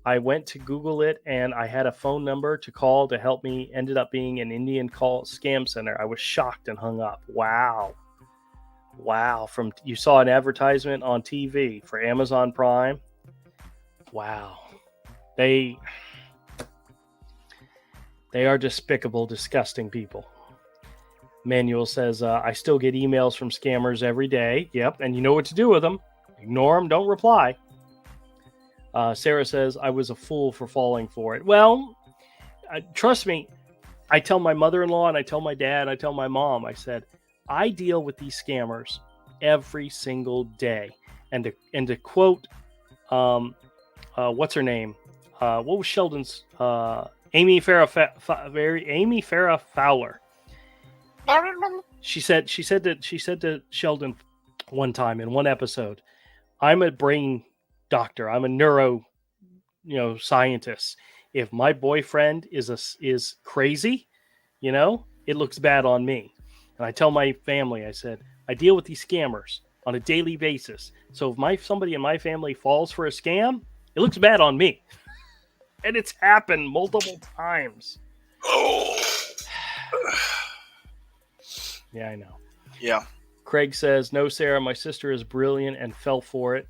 S1: I went to Google it, and I had a phone number to call to help me. Ended up being an Indian call scam center. I was shocked and hung up. Wow. You saw an advertisement on TV for Amazon Prime? Wow. They are despicable, disgusting people. Manuel says, I still get emails from scammers every day. Yep, and you know what to do with them. Ignore them, don't reply. Sarah says, I was a fool for falling for it. Well, trust me, I tell my mother-in-law and I tell my dad, I tell my mom, I said, I deal with these scammers every single day. And to quote, what's her name? What was Sheldon's? Amy Farrah Fowler. She said to Sheldon one time in one episode, I'm a brain doctor. I'm a neuro, scientist. If my boyfriend is crazy, it looks bad on me. And I tell my family, I said, I deal with these scammers on a daily basis. So if somebody in my family falls for a scam, it looks bad on me. And it's happened multiple times.
S2: Oh.
S1: Yeah, I know.
S2: Yeah.
S1: Craig says, no, Sarah, my sister is brilliant and fell for it.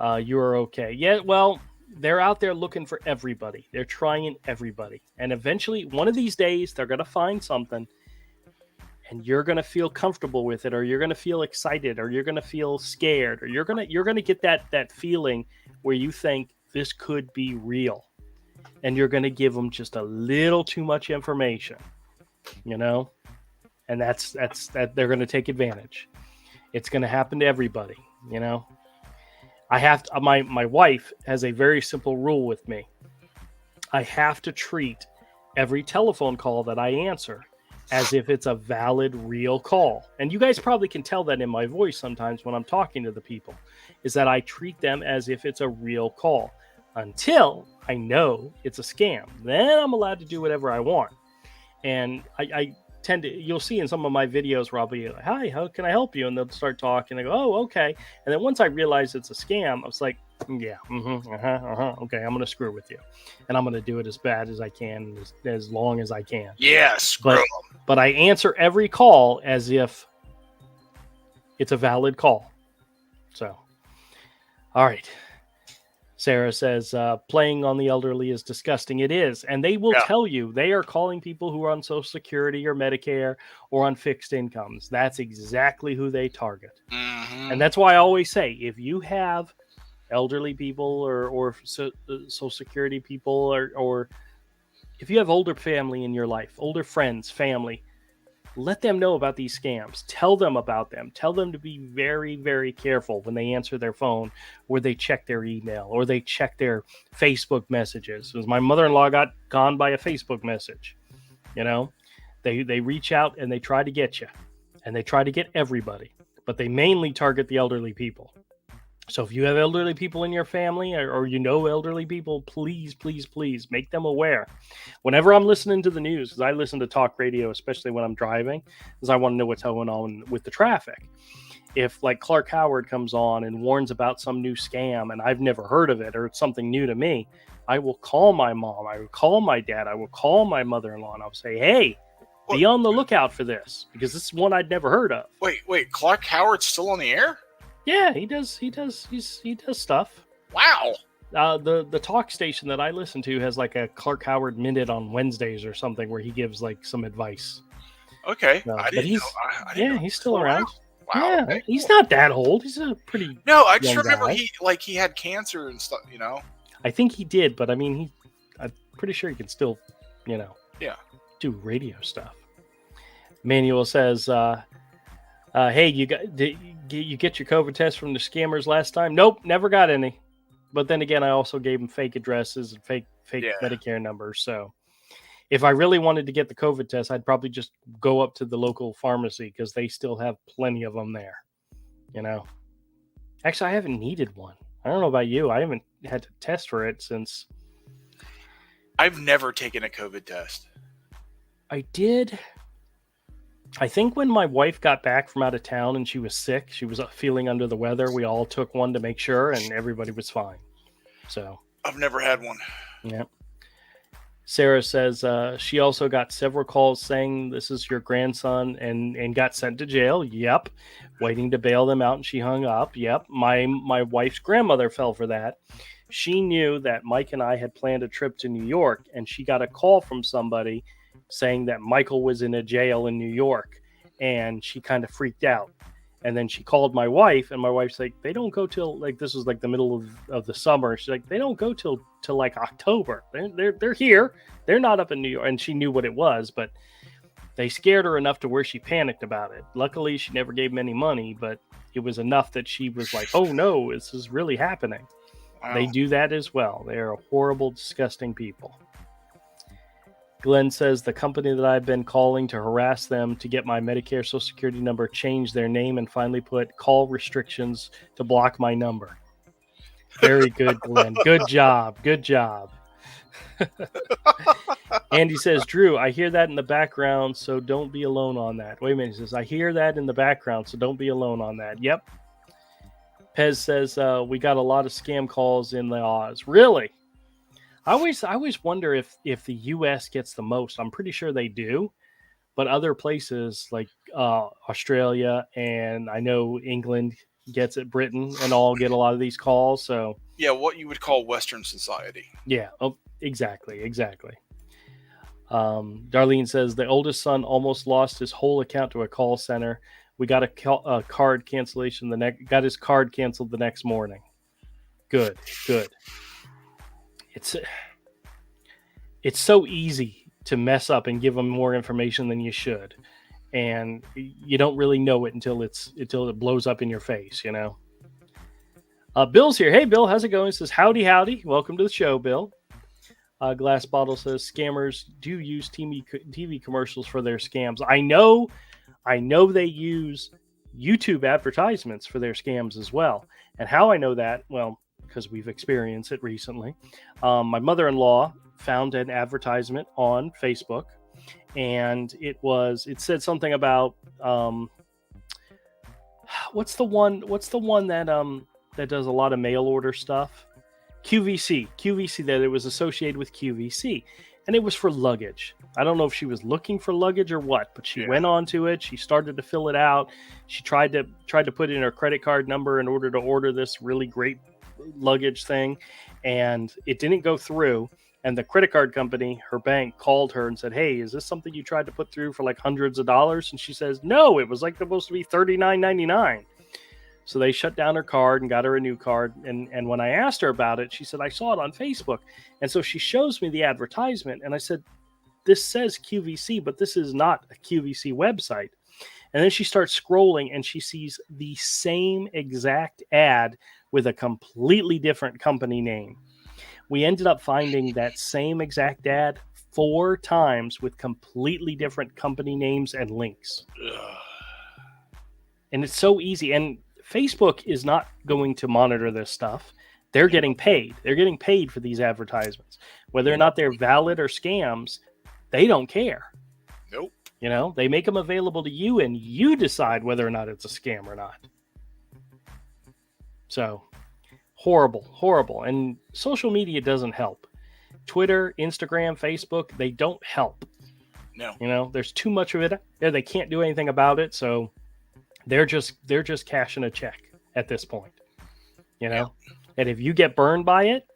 S1: You are okay. Yeah, well, they're out there looking for everybody. They're trying everybody. And eventually, one of these days, they're going to find something. And you're going to feel comfortable with it, or you're going to feel excited, or you're going to feel scared, or you're going to get that feeling where you think this could be real. and you're going to give them just a little too much information, you know, and that's they're going to take advantage. It's going to happen to everybody, you know. I have to, my wife has a very simple rule with me. I have to treat every telephone call that I answer as if it's a valid, real call. And you guys probably can tell that in my voice sometimes when I'm talking to the people, is that I treat them as if it's a real call until I know it's a scam. Then I'm allowed to do whatever I want. And I tend to, you'll see in some of my videos where I'll be like, hi, how can I help you? And they'll start talking. I go, oh, okay. And then once I realize it's a scam, I was like, yeah, okay, I'm going to screw with you. And I'm going to do it as bad as I can, as long as I can.
S2: Yeah, screw them.
S1: But I answer every call as if it's a valid call. So, all right. Sarah says, playing on the elderly is disgusting. It is. And they will tell you they are calling people who are on Social Security or Medicare or on fixed incomes. That's exactly who they target. Mm-hmm. And that's why I always say, if you have elderly people or Social Security people, or if you have older family in your life, older friends, family, let them know about these scams. Tell them about them. Tell them to be very, very careful when they answer their phone, or they check their email, or they check their Facebook messages. Because my mother-in-law got gone by a Facebook message. You know, they reach out and they try to get you, and they try to get everybody, but they mainly target the elderly people. So if you have elderly people in your family, or you know elderly people, please, please, please make them aware. Whenever I'm listening to the news, because I listen to talk radio, especially when I'm driving, because I want to know what's going on with the traffic. If like Clark Howard comes on and warns about some new scam and I've never heard of it, or it's something new to me, I will call my mom, I will call my dad, I will call my mother-in-law, and I'll say, hey, be on the lookout for this, because this is one I'd never heard of.
S2: Wait, Clark Howard's still on the air?
S1: Yeah, he does stuff.
S2: Wow.
S1: The talk station that I listen to has like a Clark Howard Minute on Wednesdays or something where he gives like some advice.
S2: Okay.
S1: He's still around.
S2: Wow.
S1: Yeah,
S2: okay,
S1: he's not that old. He's a pretty
S2: I just remember
S1: guy.
S2: he had cancer and stuff, you know.
S1: I think he did, but I mean I'm pretty sure he can still, do radio stuff. Manuel says, hey, did you get your COVID test from the scammers last time? Nope, never got any. But then again, I also gave them fake addresses and fake Medicare numbers. So if I really wanted to get the COVID test, I'd probably just go up to the local pharmacy, because they still have plenty of them there. You know, actually, I haven't needed one. I don't know about you. I haven't had to test for it since.
S2: I've never taken a COVID test.
S1: I did. I think when my wife got back from out of town and she was sick, she was feeling under the weather, we all took one to make sure, and everybody was fine. So
S2: I've never had one.
S1: Yeah. Sarah says she also got several calls saying this is your grandson and got sent to jail. Yep. Waiting to bail them out, and she hung up. Yep. My wife's grandmother fell for that. She knew that Mike and I had planned a trip to New York, and she got a call from somebody saying that Michael was in a jail in New York, and she kind of freaked out. And then she called my wife, and my wife's like, they don't go till, like, this was like the middle of the summer. She's like, they don't go till like October. They're here. They're not up in New York. And she knew what it was, but they scared her enough to where she panicked about it. Luckily, she never gave them any money, but it was enough that she was like, oh no, this is really happening. Wow. They do that as well. They are horrible, disgusting people. Glenn says the company that I've been calling to harass them to get my Medicare Social Security number changed their name and finally put call restrictions to block my number. Very good, Glenn. Good job. Good job. Andy says, Drew, I hear that in the background, so don't be alone on that. Wait a minute. He says, I hear that in the background, so don't be alone on that. Yep. Pez says, we got a lot of scam calls in the Oz. Really? I always wonder if the U.S. gets the most. I'm pretty sure they do, but other places like Australia, and I know England gets it, Britain, and all get a lot of these calls. So
S2: yeah, what you would call Western society.
S1: Yeah, exactly. Darlene says the oldest son almost lost his whole account to a call center. We got a card cancellation. Got his card canceled the next morning. Good. it's so easy to mess up and give them more information than you should. And you don't really know it until it blows up in your face, you know. Bill's here. Hey, Bill, how's it going? He says, howdy, howdy. Welcome to the show, Bill. Glass Bottle says, scammers do use TV commercials for their scams. I know they use YouTube advertisements for their scams as well. And how I know that? Well, because we've experienced it recently. My mother-in-law found an advertisement on Facebook, and it said something about what's the one that does a lot of mail order stuff? QVC, that it was associated with QVC, and it was for luggage. I don't know if she was looking for luggage or what, but she went onto it. She started to fill it out. She tried to put in her credit card number in order to order this really great luggage thing, and it didn't go through. And the credit card company, her bank, called her and said, hey, is this something you tried to put through for like hundreds of dollars? And she says, no, it was like supposed to be $39.99. So they shut down her card and got her a new card. And when I asked her about it, she said, I saw it on Facebook. And so she shows me the advertisement. And I said, this says QVC, but this is not a QVC website. And then she starts scrolling and she sees the same exact ad with a completely different company name. We ended up finding that same exact ad 4 times with completely different company names and links. And it's so easy. And Facebook is not going to monitor this stuff. They're getting paid. They're getting paid for these advertisements. Whether or not they're valid or scams, they don't care.
S2: Nope.
S1: You know, they make them available to you and you decide whether or not it's a scam or not. So horrible. And social media doesn't help. Twitter, Instagram, Facebook, they don't help.
S2: No.
S1: You know, there's too much of it there. They can't do anything about it. So they're just cashing a check at this point, you know. And if you get burned by it,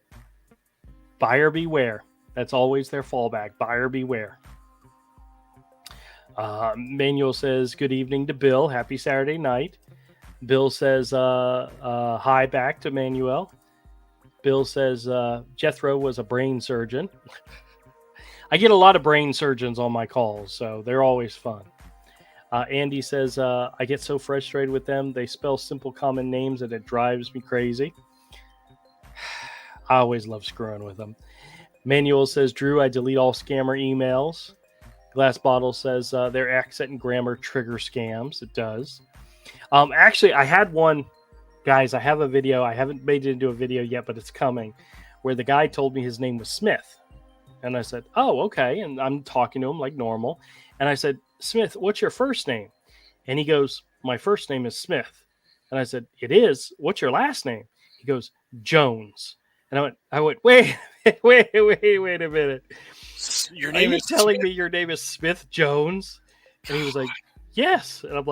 S1: buyer beware. That's always their fallback. Buyer beware. Manuel says, good evening to Bill. Happy Saturday night. Bill says, hi back to Manuel. Bill says, Jethro was a brain surgeon. I get a lot of brain surgeons on my calls, so they're always fun. Andy says, I get so frustrated with them. They spell simple common names and it drives me crazy. I always love screwing with them. Manuel says, Drew, I delete all scammer emails. Glass Bottle says, their accent and grammar trigger scams. It does. Actually, I had one. Guys, I have a video. I haven't made it into a video yet, but it's coming, where the guy told me his name was Smith. And I said, oh, okay. And I'm talking to him like normal. And I said, Smith, what's your first name? And he goes, my first name is Smith. And I said, it is? What's your last name? He goes, Jones. And I went, wait a minute.
S2: Your name is
S1: telling
S2: Smith?
S1: me your name is Smith Jones? And he was like, yes. And I'm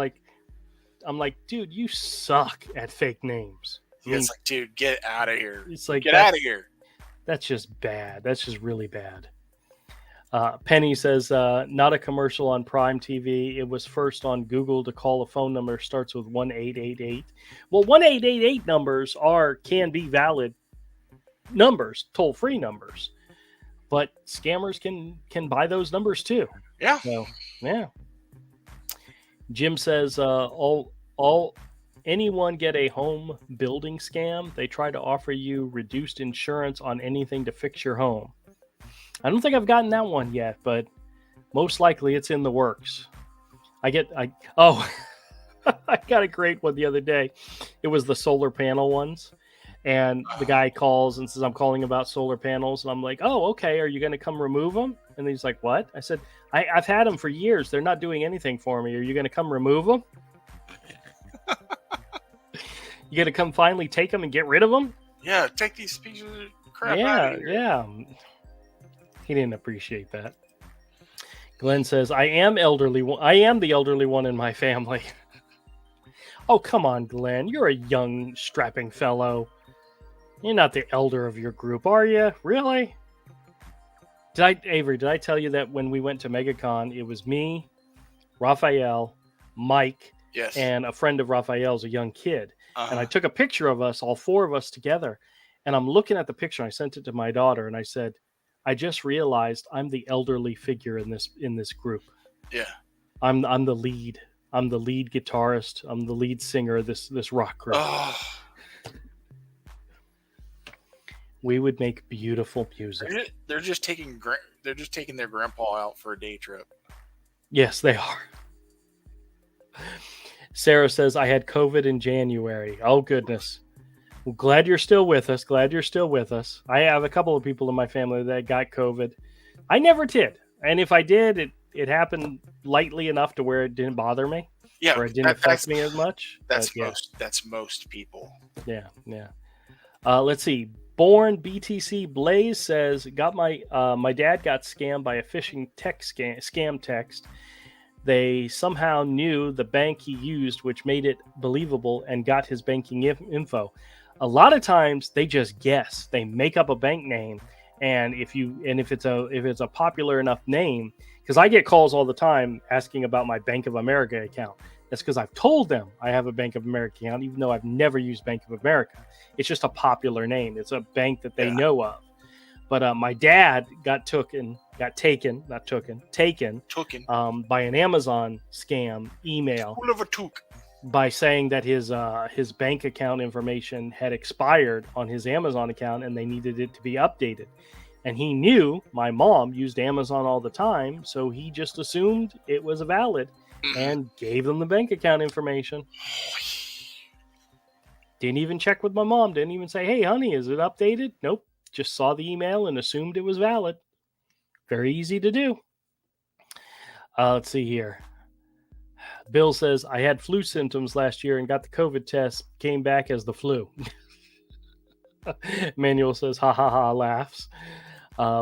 S1: like, dude, you suck at fake names.
S2: It's like, dude, get out of here.
S1: It's like,
S2: get out of here.
S1: That's just bad. That's just really bad. Penny says, not a commercial on Prime TV. It was first on Google to call a phone number starts with 1888. Well, 1888 numbers can be valid numbers, toll-free numbers. But scammers can buy those numbers too.
S2: Yeah.
S1: So, yeah. Jim says, anyone get a home building scam? They try to offer you reduced insurance on anything to fix your home. I don't think I've gotten that one yet, but most likely it's in the works. I got a great one the other day. It was the solar panel ones. And the guy calls and says, I'm calling about solar panels. And I'm like, oh, okay. Are you going to come remove them? And he's like, what? I said, I've had them for years. They're not doing anything for me. Are you going to come remove them? You going to come finally take them and get rid of them?
S2: Yeah, take these pieces of crap out of here.
S1: Yeah. He didn't appreciate that. Glenn says, I am the elderly one in my family. Oh, come on, Glenn. You're a young, strapping fellow. You're not the elder of your group, are you? Really? Avery, did I tell you that when we went to MegaCon, it was me, Raphael, Mike,
S2: yes,
S1: and a friend of Raphael's, a young kid. And I took a picture of us, all 4 of us together. And I'm looking at the picture. I sent it to my daughter, and I said, I just realized I'm the elderly figure in this group.
S2: Yeah.
S1: I'm the lead. I'm the lead guitarist. I'm the lead singer of this rock group.
S2: Oh.
S1: We would make beautiful music.
S2: They're just taking their grandpa out for a day trip.
S1: Yes, they are. Sarah says, I had COVID in January. Oh, goodness. Well, glad you're still with us. I have a couple of people in my family that got COVID. I never did. And if I did, it happened lightly enough to where it didn't bother me.
S2: Yeah.
S1: Or it didn't affect me as much.
S2: That's most people.
S1: Yeah. Let's see. Born BTC Blaze says, got my dad got scammed by a phishing scam text. They somehow knew the bank he used, which made it believable, and got his banking info. A lot of times they just guess. They make up a bank name, and if it's a popular enough name, because I get calls all the time asking about my Bank of America account. That's because I've told them I have a Bank of America account, even though I've never used Bank of America. It's just a popular name. It's a bank that they know of. But my dad got taken by an Amazon scam email by saying that his bank account information had expired on his Amazon account and they needed it to be updated. And he knew my mom used Amazon all the time, so he just assumed it was valid and gave them the bank account information. Didn't even check with my mom. Didn't even say, hey, honey, is it updated? Nope. Just saw the email and assumed it was valid. Very easy to do. Let's see here. Bill says, I had flu symptoms last year and got the COVID test. Came back as the flu. Manuel says, ha ha ha, laughs.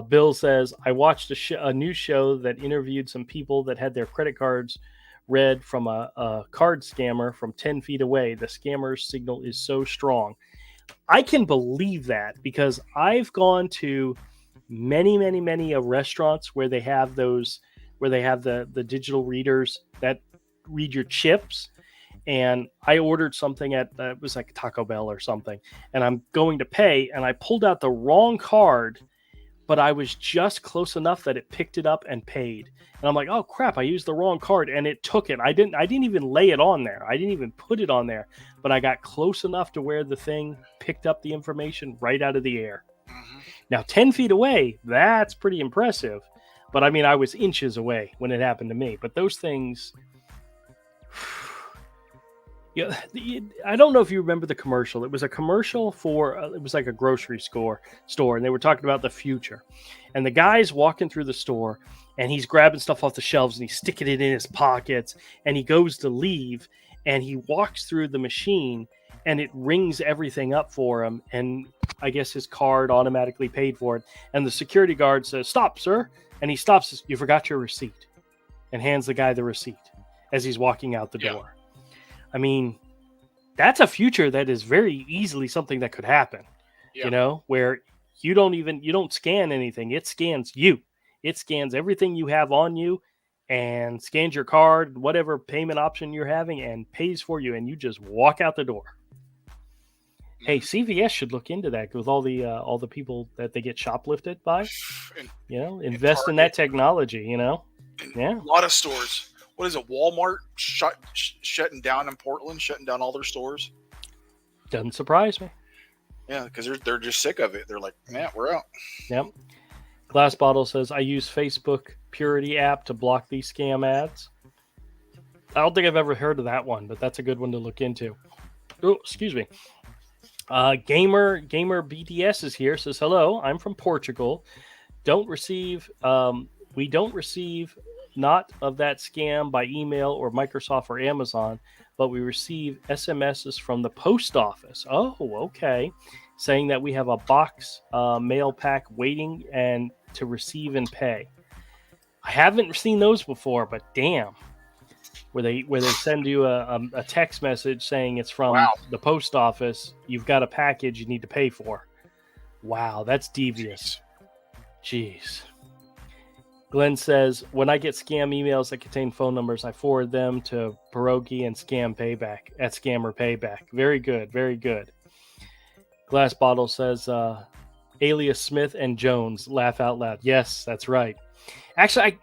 S1: Bill says, I watched a news show that interviewed some people that had their credit cards read from a card scammer from 10 feet away. The scammer's signal is so strong. I can believe that because I've gone to many restaurants where they have the digital readers that read your chips. And I ordered something at it was like Taco Bell or something, and I'm going to pay, and I pulled out the wrong card, but I was just close enough that it picked it up and paid. And I'm like, oh crap, I used the wrong card, and it took it. I didn't even lay it on there. I didn't even put it on there, but I got close enough to where the thing picked up the information right out of the air. Mm-hmm. Now, 10 feet away, that's pretty impressive. But I mean, I was inches away when it happened to me. But those things, yeah, I don't know if you remember the commercial. It was a commercial for, it was like a grocery store, and they were talking about the future. And the guy's walking through the store, and he's grabbing stuff off the shelves, and he's sticking it in his pockets, and he goes to leave, and he walks through the machine, and it rings everything up for him, and I guess his card automatically paid for it. And the security guard says, stop, sir. And he stops, you forgot your receipt, and hands the guy the receipt as he's walking out the door. I mean, that's a future that is very easily something that could happen, you know, where you don't scan anything. It scans you. It scans everything you have on you and scans your card, whatever payment option you're having, and pays for you. And you just walk out the door. Hey, CVS should look into that with all the people that they get shoplifted by, you know, invest in that technology, you know. Yeah. A
S2: lot of stores. What is it? Walmart shutting down in Portland, shutting down all their stores.
S1: Doesn't surprise me.
S2: Yeah, because they're just sick of it. They're like, yeah, we're out.
S1: Yep. Glass Bottle says, I use Facebook Purity app to block these scam ads. I don't think I've ever heard of that one, but that's a good one to look into. Oh, excuse me. Gamer BDS is here. Says, hello, I'm from Portugal. We don't receive not of that scam by email or Microsoft or Amazon, but we receive SMSs from the post office. Oh, okay. Saying that we have a box mail pack waiting and to receive and pay. I haven't seen those before, but damn. Where they send you a text message saying it's from the post office. You've got a package you need to pay for. Wow, that's devious. Jeez. Glenn says, when I get scam emails that contain phone numbers, I forward them to Pierogi and Scammer Payback. Very good, very good. Glass Bottle says, alias Smith and Jones, laugh out loud. Yes, that's right. Actually,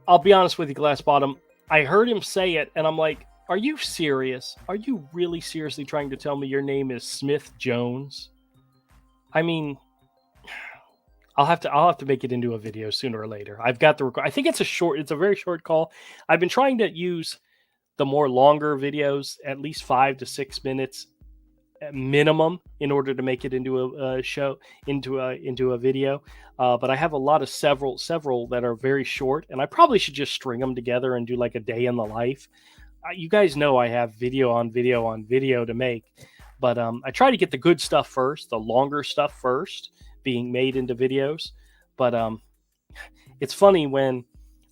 S1: I'll be honest with you, Glass Bottom. I heard him say it, and I'm like, are you serious? Are you really seriously trying to tell me your name is Smith Jones? I mean, I'll have to make it into a video sooner or later. I've got the record. I think it's a very short call. I've been trying to use the more longer videos, at least 5 to 6 minutes at minimum, in order to make it into a show, into a video. But I have a lot of several that are very short, and I probably should just string them together and do like a day in the life. You guys know I have video on video to make, but I try to get the good stuff first, the longer stuff first, being made into videos. But it's funny when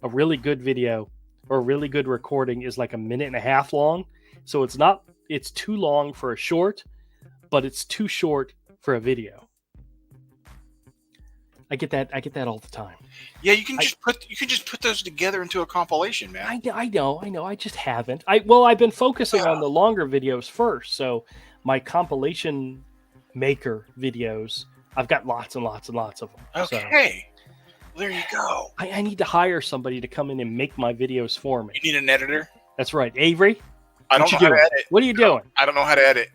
S1: a really good video or a really good recording is like a minute and a half long. So it's too long for a short, but it's too short for a video. I get that all the time.
S2: Yeah, you can just put those together into a compilation, man.
S1: I know. I just haven't. I've been focusing on the longer videos first. So my compilation maker videos, I've got lots and lots and lots of them.
S2: Okay. Well, there you go.
S1: I need to hire somebody to come in and make my videos for me.
S2: You need an editor?
S1: That's right. Avery?
S2: I don't know how to edit.
S1: What are you doing?
S2: I don't know how to edit.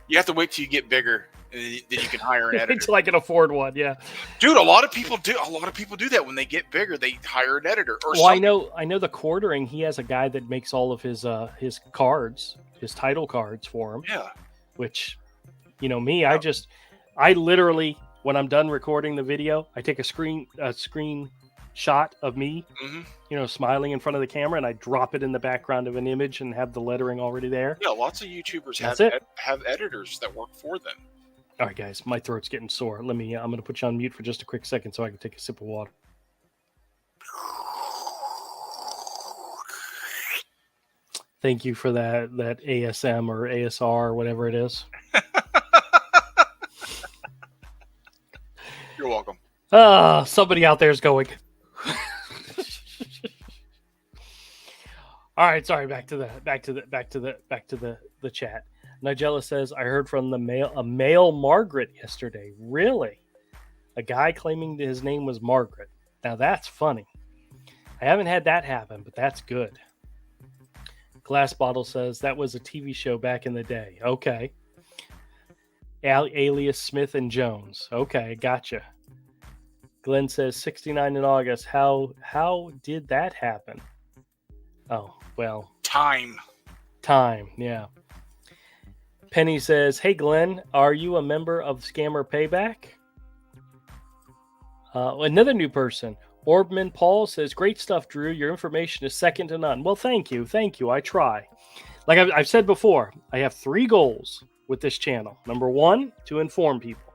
S2: You have to wait till you get bigger, and then you can hire an editor.
S1: Until I can afford one, yeah.
S2: Dude, a lot of people do that. When they get bigger, they hire an editor.
S1: I know the quartering, he has a guy that makes all of his cards, his title cards for him.
S2: Yeah.
S1: Which, me, I literally, when I'm done recording the video, I take a screen shot of me, smiling in front of the camera, and I drop it in the background of an image and have the lettering already there.
S2: Yeah, lots of YouTubers have editors that work for them.
S1: All right, guys, my throat's getting sore. I'm going to put you on mute for just a quick second so I can take a sip of water. Thank you for that ASM or ASR or whatever it is.
S2: You're welcome.
S1: Somebody out there is going. All right, sorry. Back to the chat. Nigella says, I heard from a male Margaret yesterday. Really? A guy claiming that his name was Margaret. Now that's funny. I haven't had that happen, but that's good. Glass Bottle says that was a TV show back in the day. Okay. Alias Smith and Jones. Okay, gotcha. Glenn says 69 in August. How did that happen? Oh, well.
S2: Time,
S1: yeah. Penny says, hey, Glenn, are you a member of Scammer Payback? Another new person. Orbman Paul says, great stuff, Drew. Your information is second to none. Well, thank you. I try. Like I've said before, I have 3 goals with this channel. Number 1, to inform people,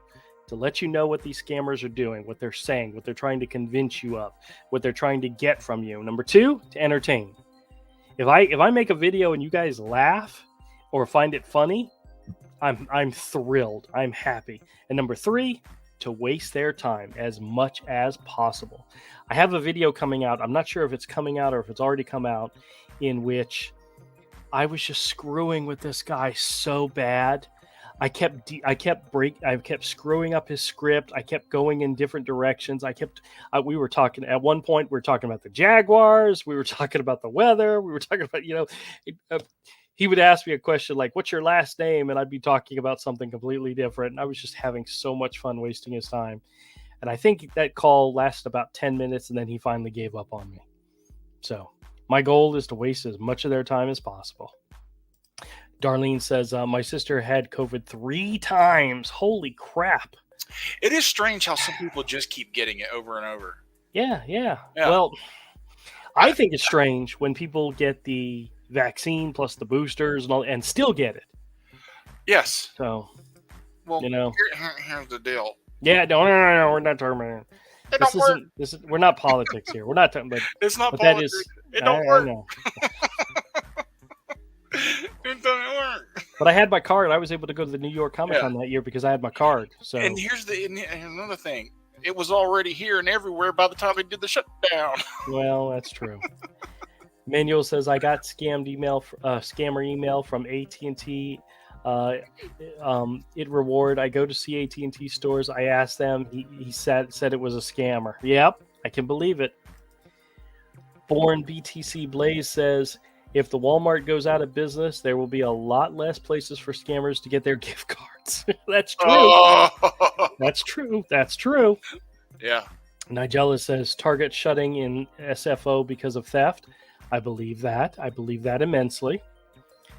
S1: to let you know what these scammers are doing, what they're saying, what they're trying to convince you of, what they're trying to get from you. Number 2, to entertain. If I make a video and you guys laugh or find it funny, I'm thrilled. I'm happy. And number 3, to waste their time as much as possible. I have a video coming out. I'm not sure if it's coming out or if it's already come out, in which I was just screwing with this guy so bad. I kept screwing up his script. I kept going in different directions. We were talking at one point. We were talking about the Jaguars. We were talking about the weather. We were talking about, he would ask me a question like, what's your last name? And I'd be talking about something completely different. And I was just having so much fun wasting his time. And I think that call lasted about 10 minutes, and then he finally gave up on me. So my goal is to waste as much of their time as possible. Darlene says, my sister had COVID 3 times. Holy crap.
S2: It is strange how some people just keep getting it over and over.
S1: Yeah. Well, I think it's strange when people get the vaccine plus the boosters and still get it.
S2: Yes.
S1: So,
S2: well, here's the deal.
S1: Yeah, no, we're not talking about it. We're not politics here. We're not talking about.
S2: It's not politics. It don't work.
S1: I know.
S2: It doesn't work.
S1: But I had my card. I was able to go to the New York Comic Con that year because I had my card. So,
S2: and here's another thing. It was already here and everywhere by the time they did the shutdown.
S1: Well, that's true. Manuel says, I got scammer email from AT&T It reward. I go to see AT&T stores. I asked them. He said it was a scammer. Yep, I can believe it. Born BTC Blaze says, if the Walmart goes out of business, there will be a lot less places for scammers to get their gift cards. That's true.
S2: Oh.
S1: That's true. That's true.
S2: Yeah.
S1: Nigella says, Target shutting in SFO because of theft. I believe that. I believe that immensely.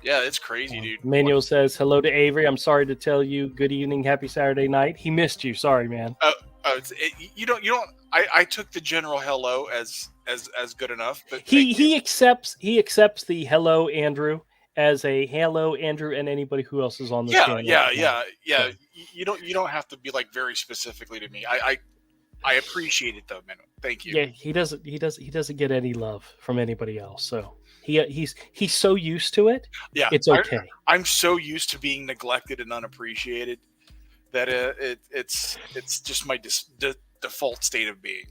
S2: Yeah, it's crazy, dude.
S1: Manuel says, hello to Avery. I'm sorry to tell you. Good evening. Happy Saturday night. He missed you. Sorry, man.
S2: You don't. I took the general hello as good enough. But
S1: he accepts the hello Andrew as a hello Andrew and anybody who else is on the channel.
S2: Yeah. You don't have to be like very specifically to me. I appreciate it though, man. Thank you.
S1: Yeah, he doesn't get any love from anybody else. So he's so used to it.
S2: Yeah,
S1: it's okay.
S2: I'm so used to being neglected and unappreciated that it's just my default state of being.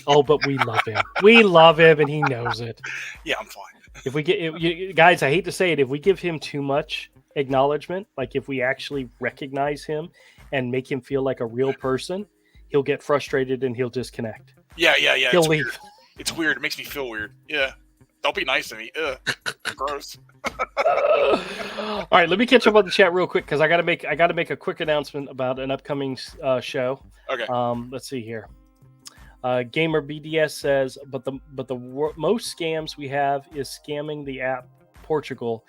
S1: Oh, but we love him. We love him, and he knows it.
S2: Yeah, I'm fine.
S1: If we get guys, I hate to say it, if we give him too much acknowledgement, like if we actually recognize him and make him feel like a real person, he'll get frustrated and he'll disconnect.
S2: Yeah.
S1: He'll leave.
S2: Weird. It's weird. It makes me feel weird. Yeah. Don't be nice to me. Ugh. Gross.
S1: All right, let me catch up on the chat real quick because I gotta make a quick announcement about an upcoming show.
S2: Okay.
S1: Let's see here. Gamer BDS says, but the most scams we have is scamming the app. Portugal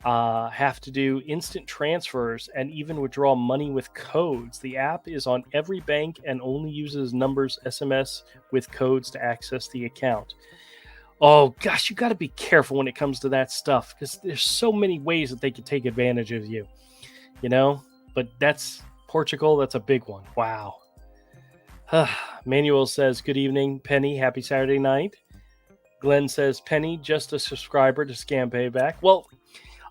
S1: have to do instant transfers and even withdraw money with codes. The app is on every bank and only uses numbers, SMS with codes to access the account. Oh gosh, you got to be careful when it comes to that stuff because there's so many ways that they can take advantage of you, but that's Portugal. That's a big one. Wow. Manuel says, good evening, Penny. Happy Saturday night. Glenn says, Penny, just a subscriber to Scam Payback. Well,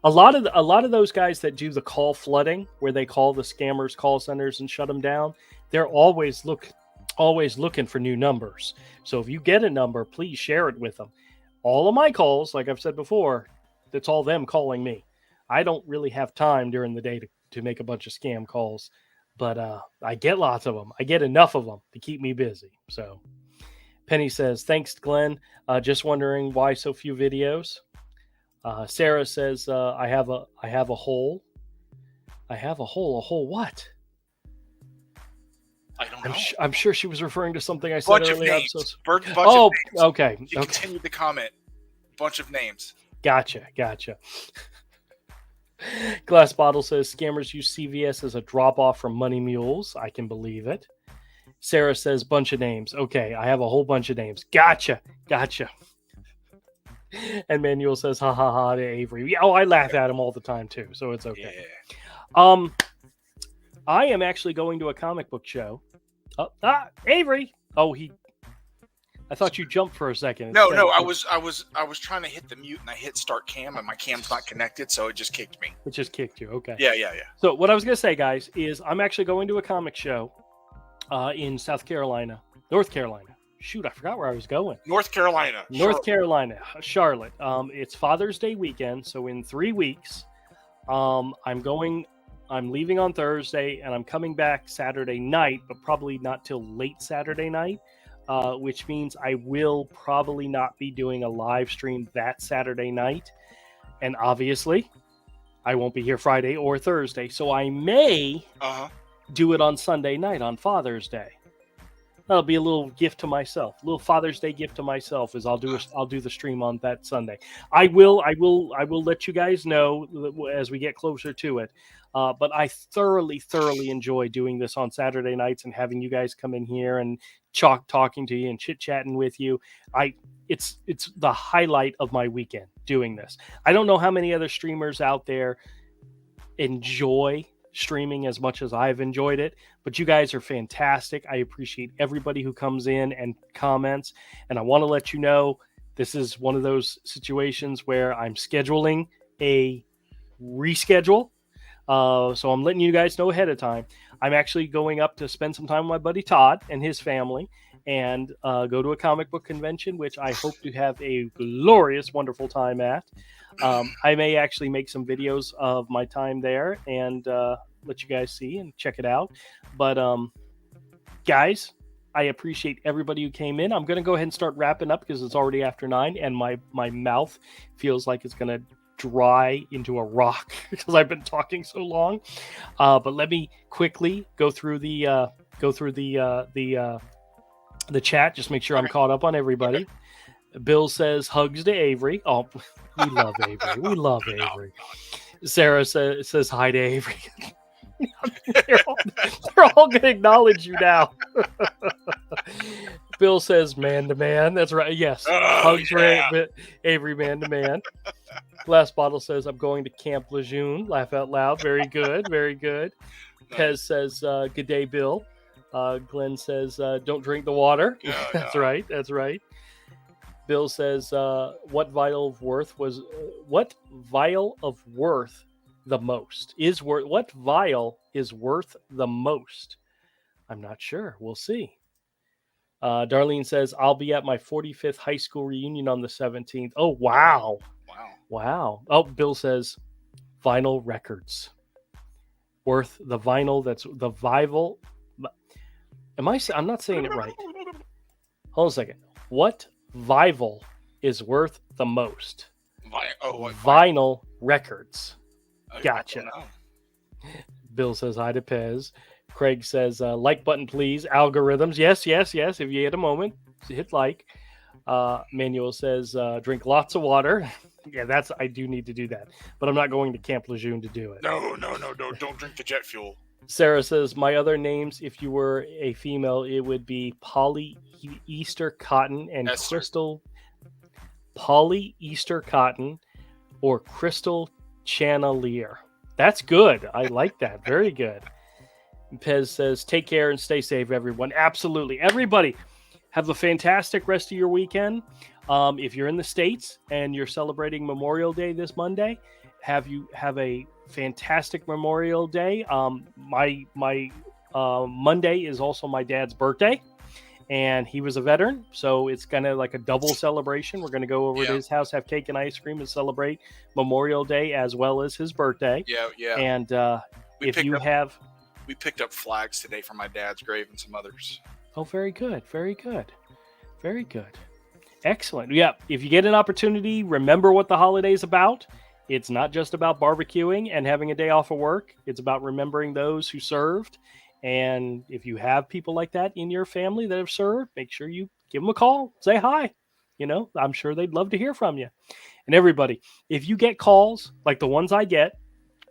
S1: a lot of those guys that do the call flooding, where they call the scammers call centers and shut them down, they're always looking for new numbers. So if you get a number, please share it with them. All of my calls, like I've said before, that's all them calling me. I don't really have time during the day to make a bunch of scam calls. But I get lots of them. I get enough of them to keep me busy. So Penny says, thanks, Glenn. Just wondering why so few videos. Sarah says, I have a hole. I have a hole. A hole what?
S2: I don't know.
S1: I'm sure she was referring to something I said earlier.
S2: Bunch of names.
S1: Okay.
S2: You continue the comment. Bunch of names.
S1: Gotcha. Glass Bottle says scammers use CVS as a drop off from money mules. I can believe it. Sarah says bunch of names. Okay, I have a whole bunch of names. Gotcha. And Manuel says ha ha ha to Avery. Oh, I laugh at him all the time too, so it's okay. Yeah. I am actually going to a comic book show. Avery. Oh, I thought you jumped for a second.
S2: No, I was trying to hit the mute and I hit start cam and my cam's not connected, so it just kicked me.
S1: It just kicked you. Okay.
S2: Yeah.
S1: So what I was going to say, guys, is I'm actually going to a comic show in North Carolina. Shoot, I forgot where I was going.
S2: North Carolina,
S1: Charlotte. It's Father's Day weekend, so in 3 weeks, I'm leaving on Thursday and I'm coming back Saturday night, but probably not till late Saturday night. Which means I will probably not be doing a live stream that Saturday night. And obviously, I won't be here Friday or Thursday. So I may do it on Sunday night on Father's Day. That'll be a little gift to myself. A little Father's Day gift to myself is I'll do the stream on that Sunday. I will let you guys know as we get closer to it. But I thoroughly enjoy doing this on Saturday nights and having you guys come in here and talking to you and chit-chatting with you. It's the highlight of my weekend doing this. I don't know how many other streamers out there enjoy streaming as much as I've enjoyed it, but you guys are fantastic. I appreciate everybody who comes in and comments, and I want to let you know this is one of those situations where I'm scheduling a reschedule. So I'm letting you guys know ahead of time. I'm actually going up to spend some time with my buddy Todd and his family, and go to a comic book convention, which I hope to have a glorious, wonderful time at. I may actually make some videos of my time there and let you guys see and check it out. But guys, I appreciate everybody who came in. I'm going to go ahead and start wrapping up because it's already after 9 and my mouth feels like it's going to dry into a rock because I've been talking so long. But let me quickly go through the chat. Just make sure I'm caught up on everybody. Bill says hugs to Avery. Oh, we love Avery. We love Avery. Sarah says hi to Avery. they're all going to acknowledge you now. Bill says man to man. That's right. Yes. Hugs for Avery man to man. Glass Bottle says I'm going to Camp Lejeune. Laugh out loud. Very good. Very good. Pez says good day, Bill. Glenn says don't drink the water. That's right. That's right. Bill says what vial of worth the most is worth? What vial is worth the most? I'm not sure. We'll see. Darlene says I'll be at my 45th high school reunion on the 17th. Oh wow. Oh, Bill says vinyl records. Worth the vinyl. That's the vinyl. I'm not saying it right. Hold on a second. What vinyl is worth the most? Vinyl records. Gotcha. Bill says hi to Pez. Craig says like button please. Algorithms. Yes. If you had a moment, hit like. Manuel says drink lots of water. Yeah, I do need to do that, but I'm not going to Camp Lejeune to do it.
S2: No, don't drink the jet fuel.
S1: Sarah says my other names, if you were a female, it would be Polly Easter Cotton and
S2: Esther.
S1: Crystal. Polly Easter Cotton or Crystal Chandelier. That's good. I like that. Very good. Pez says take care and stay safe, everyone. Absolutely. Everybody, have a fantastic rest of your weekend. If you're in the States and you're celebrating Memorial Day this Monday, have a fantastic Memorial Day. My Monday is also my dad's birthday, and he was a veteran, so it's kind of like a double celebration. We're going to go over to his house, have cake and ice cream, and celebrate Memorial Day as well as his birthday.
S2: Yeah.
S1: And we
S2: picked up flags today for my dad's grave and some others.
S1: Oh, very good. Very good. Very good. Excellent. Yeah. If you get an opportunity, remember what the holiday's about. It's not just about barbecuing and having a day off of work. It's about remembering those who served. And if you have people like that in your family that have served, make sure you give them a call. Say hi. I'm sure they'd love to hear from you. And everybody, if you get calls like the ones I get,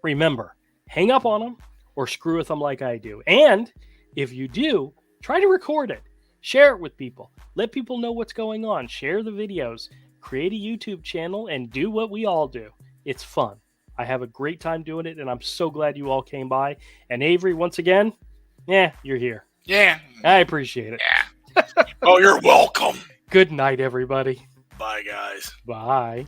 S1: remember, hang up on them or screw with them like I do. And if you do, try to record it. Share it with people. Let people know what's going on. Share the videos. Create a YouTube channel and do what we all do. It's fun. I have a great time doing it, and I'm so glad you all came by. And Avery, once again, you're here.
S2: Yeah.
S1: I appreciate it.
S2: Yeah. Oh, you're welcome.
S1: Good night, everybody.
S2: Bye, guys.
S1: Bye.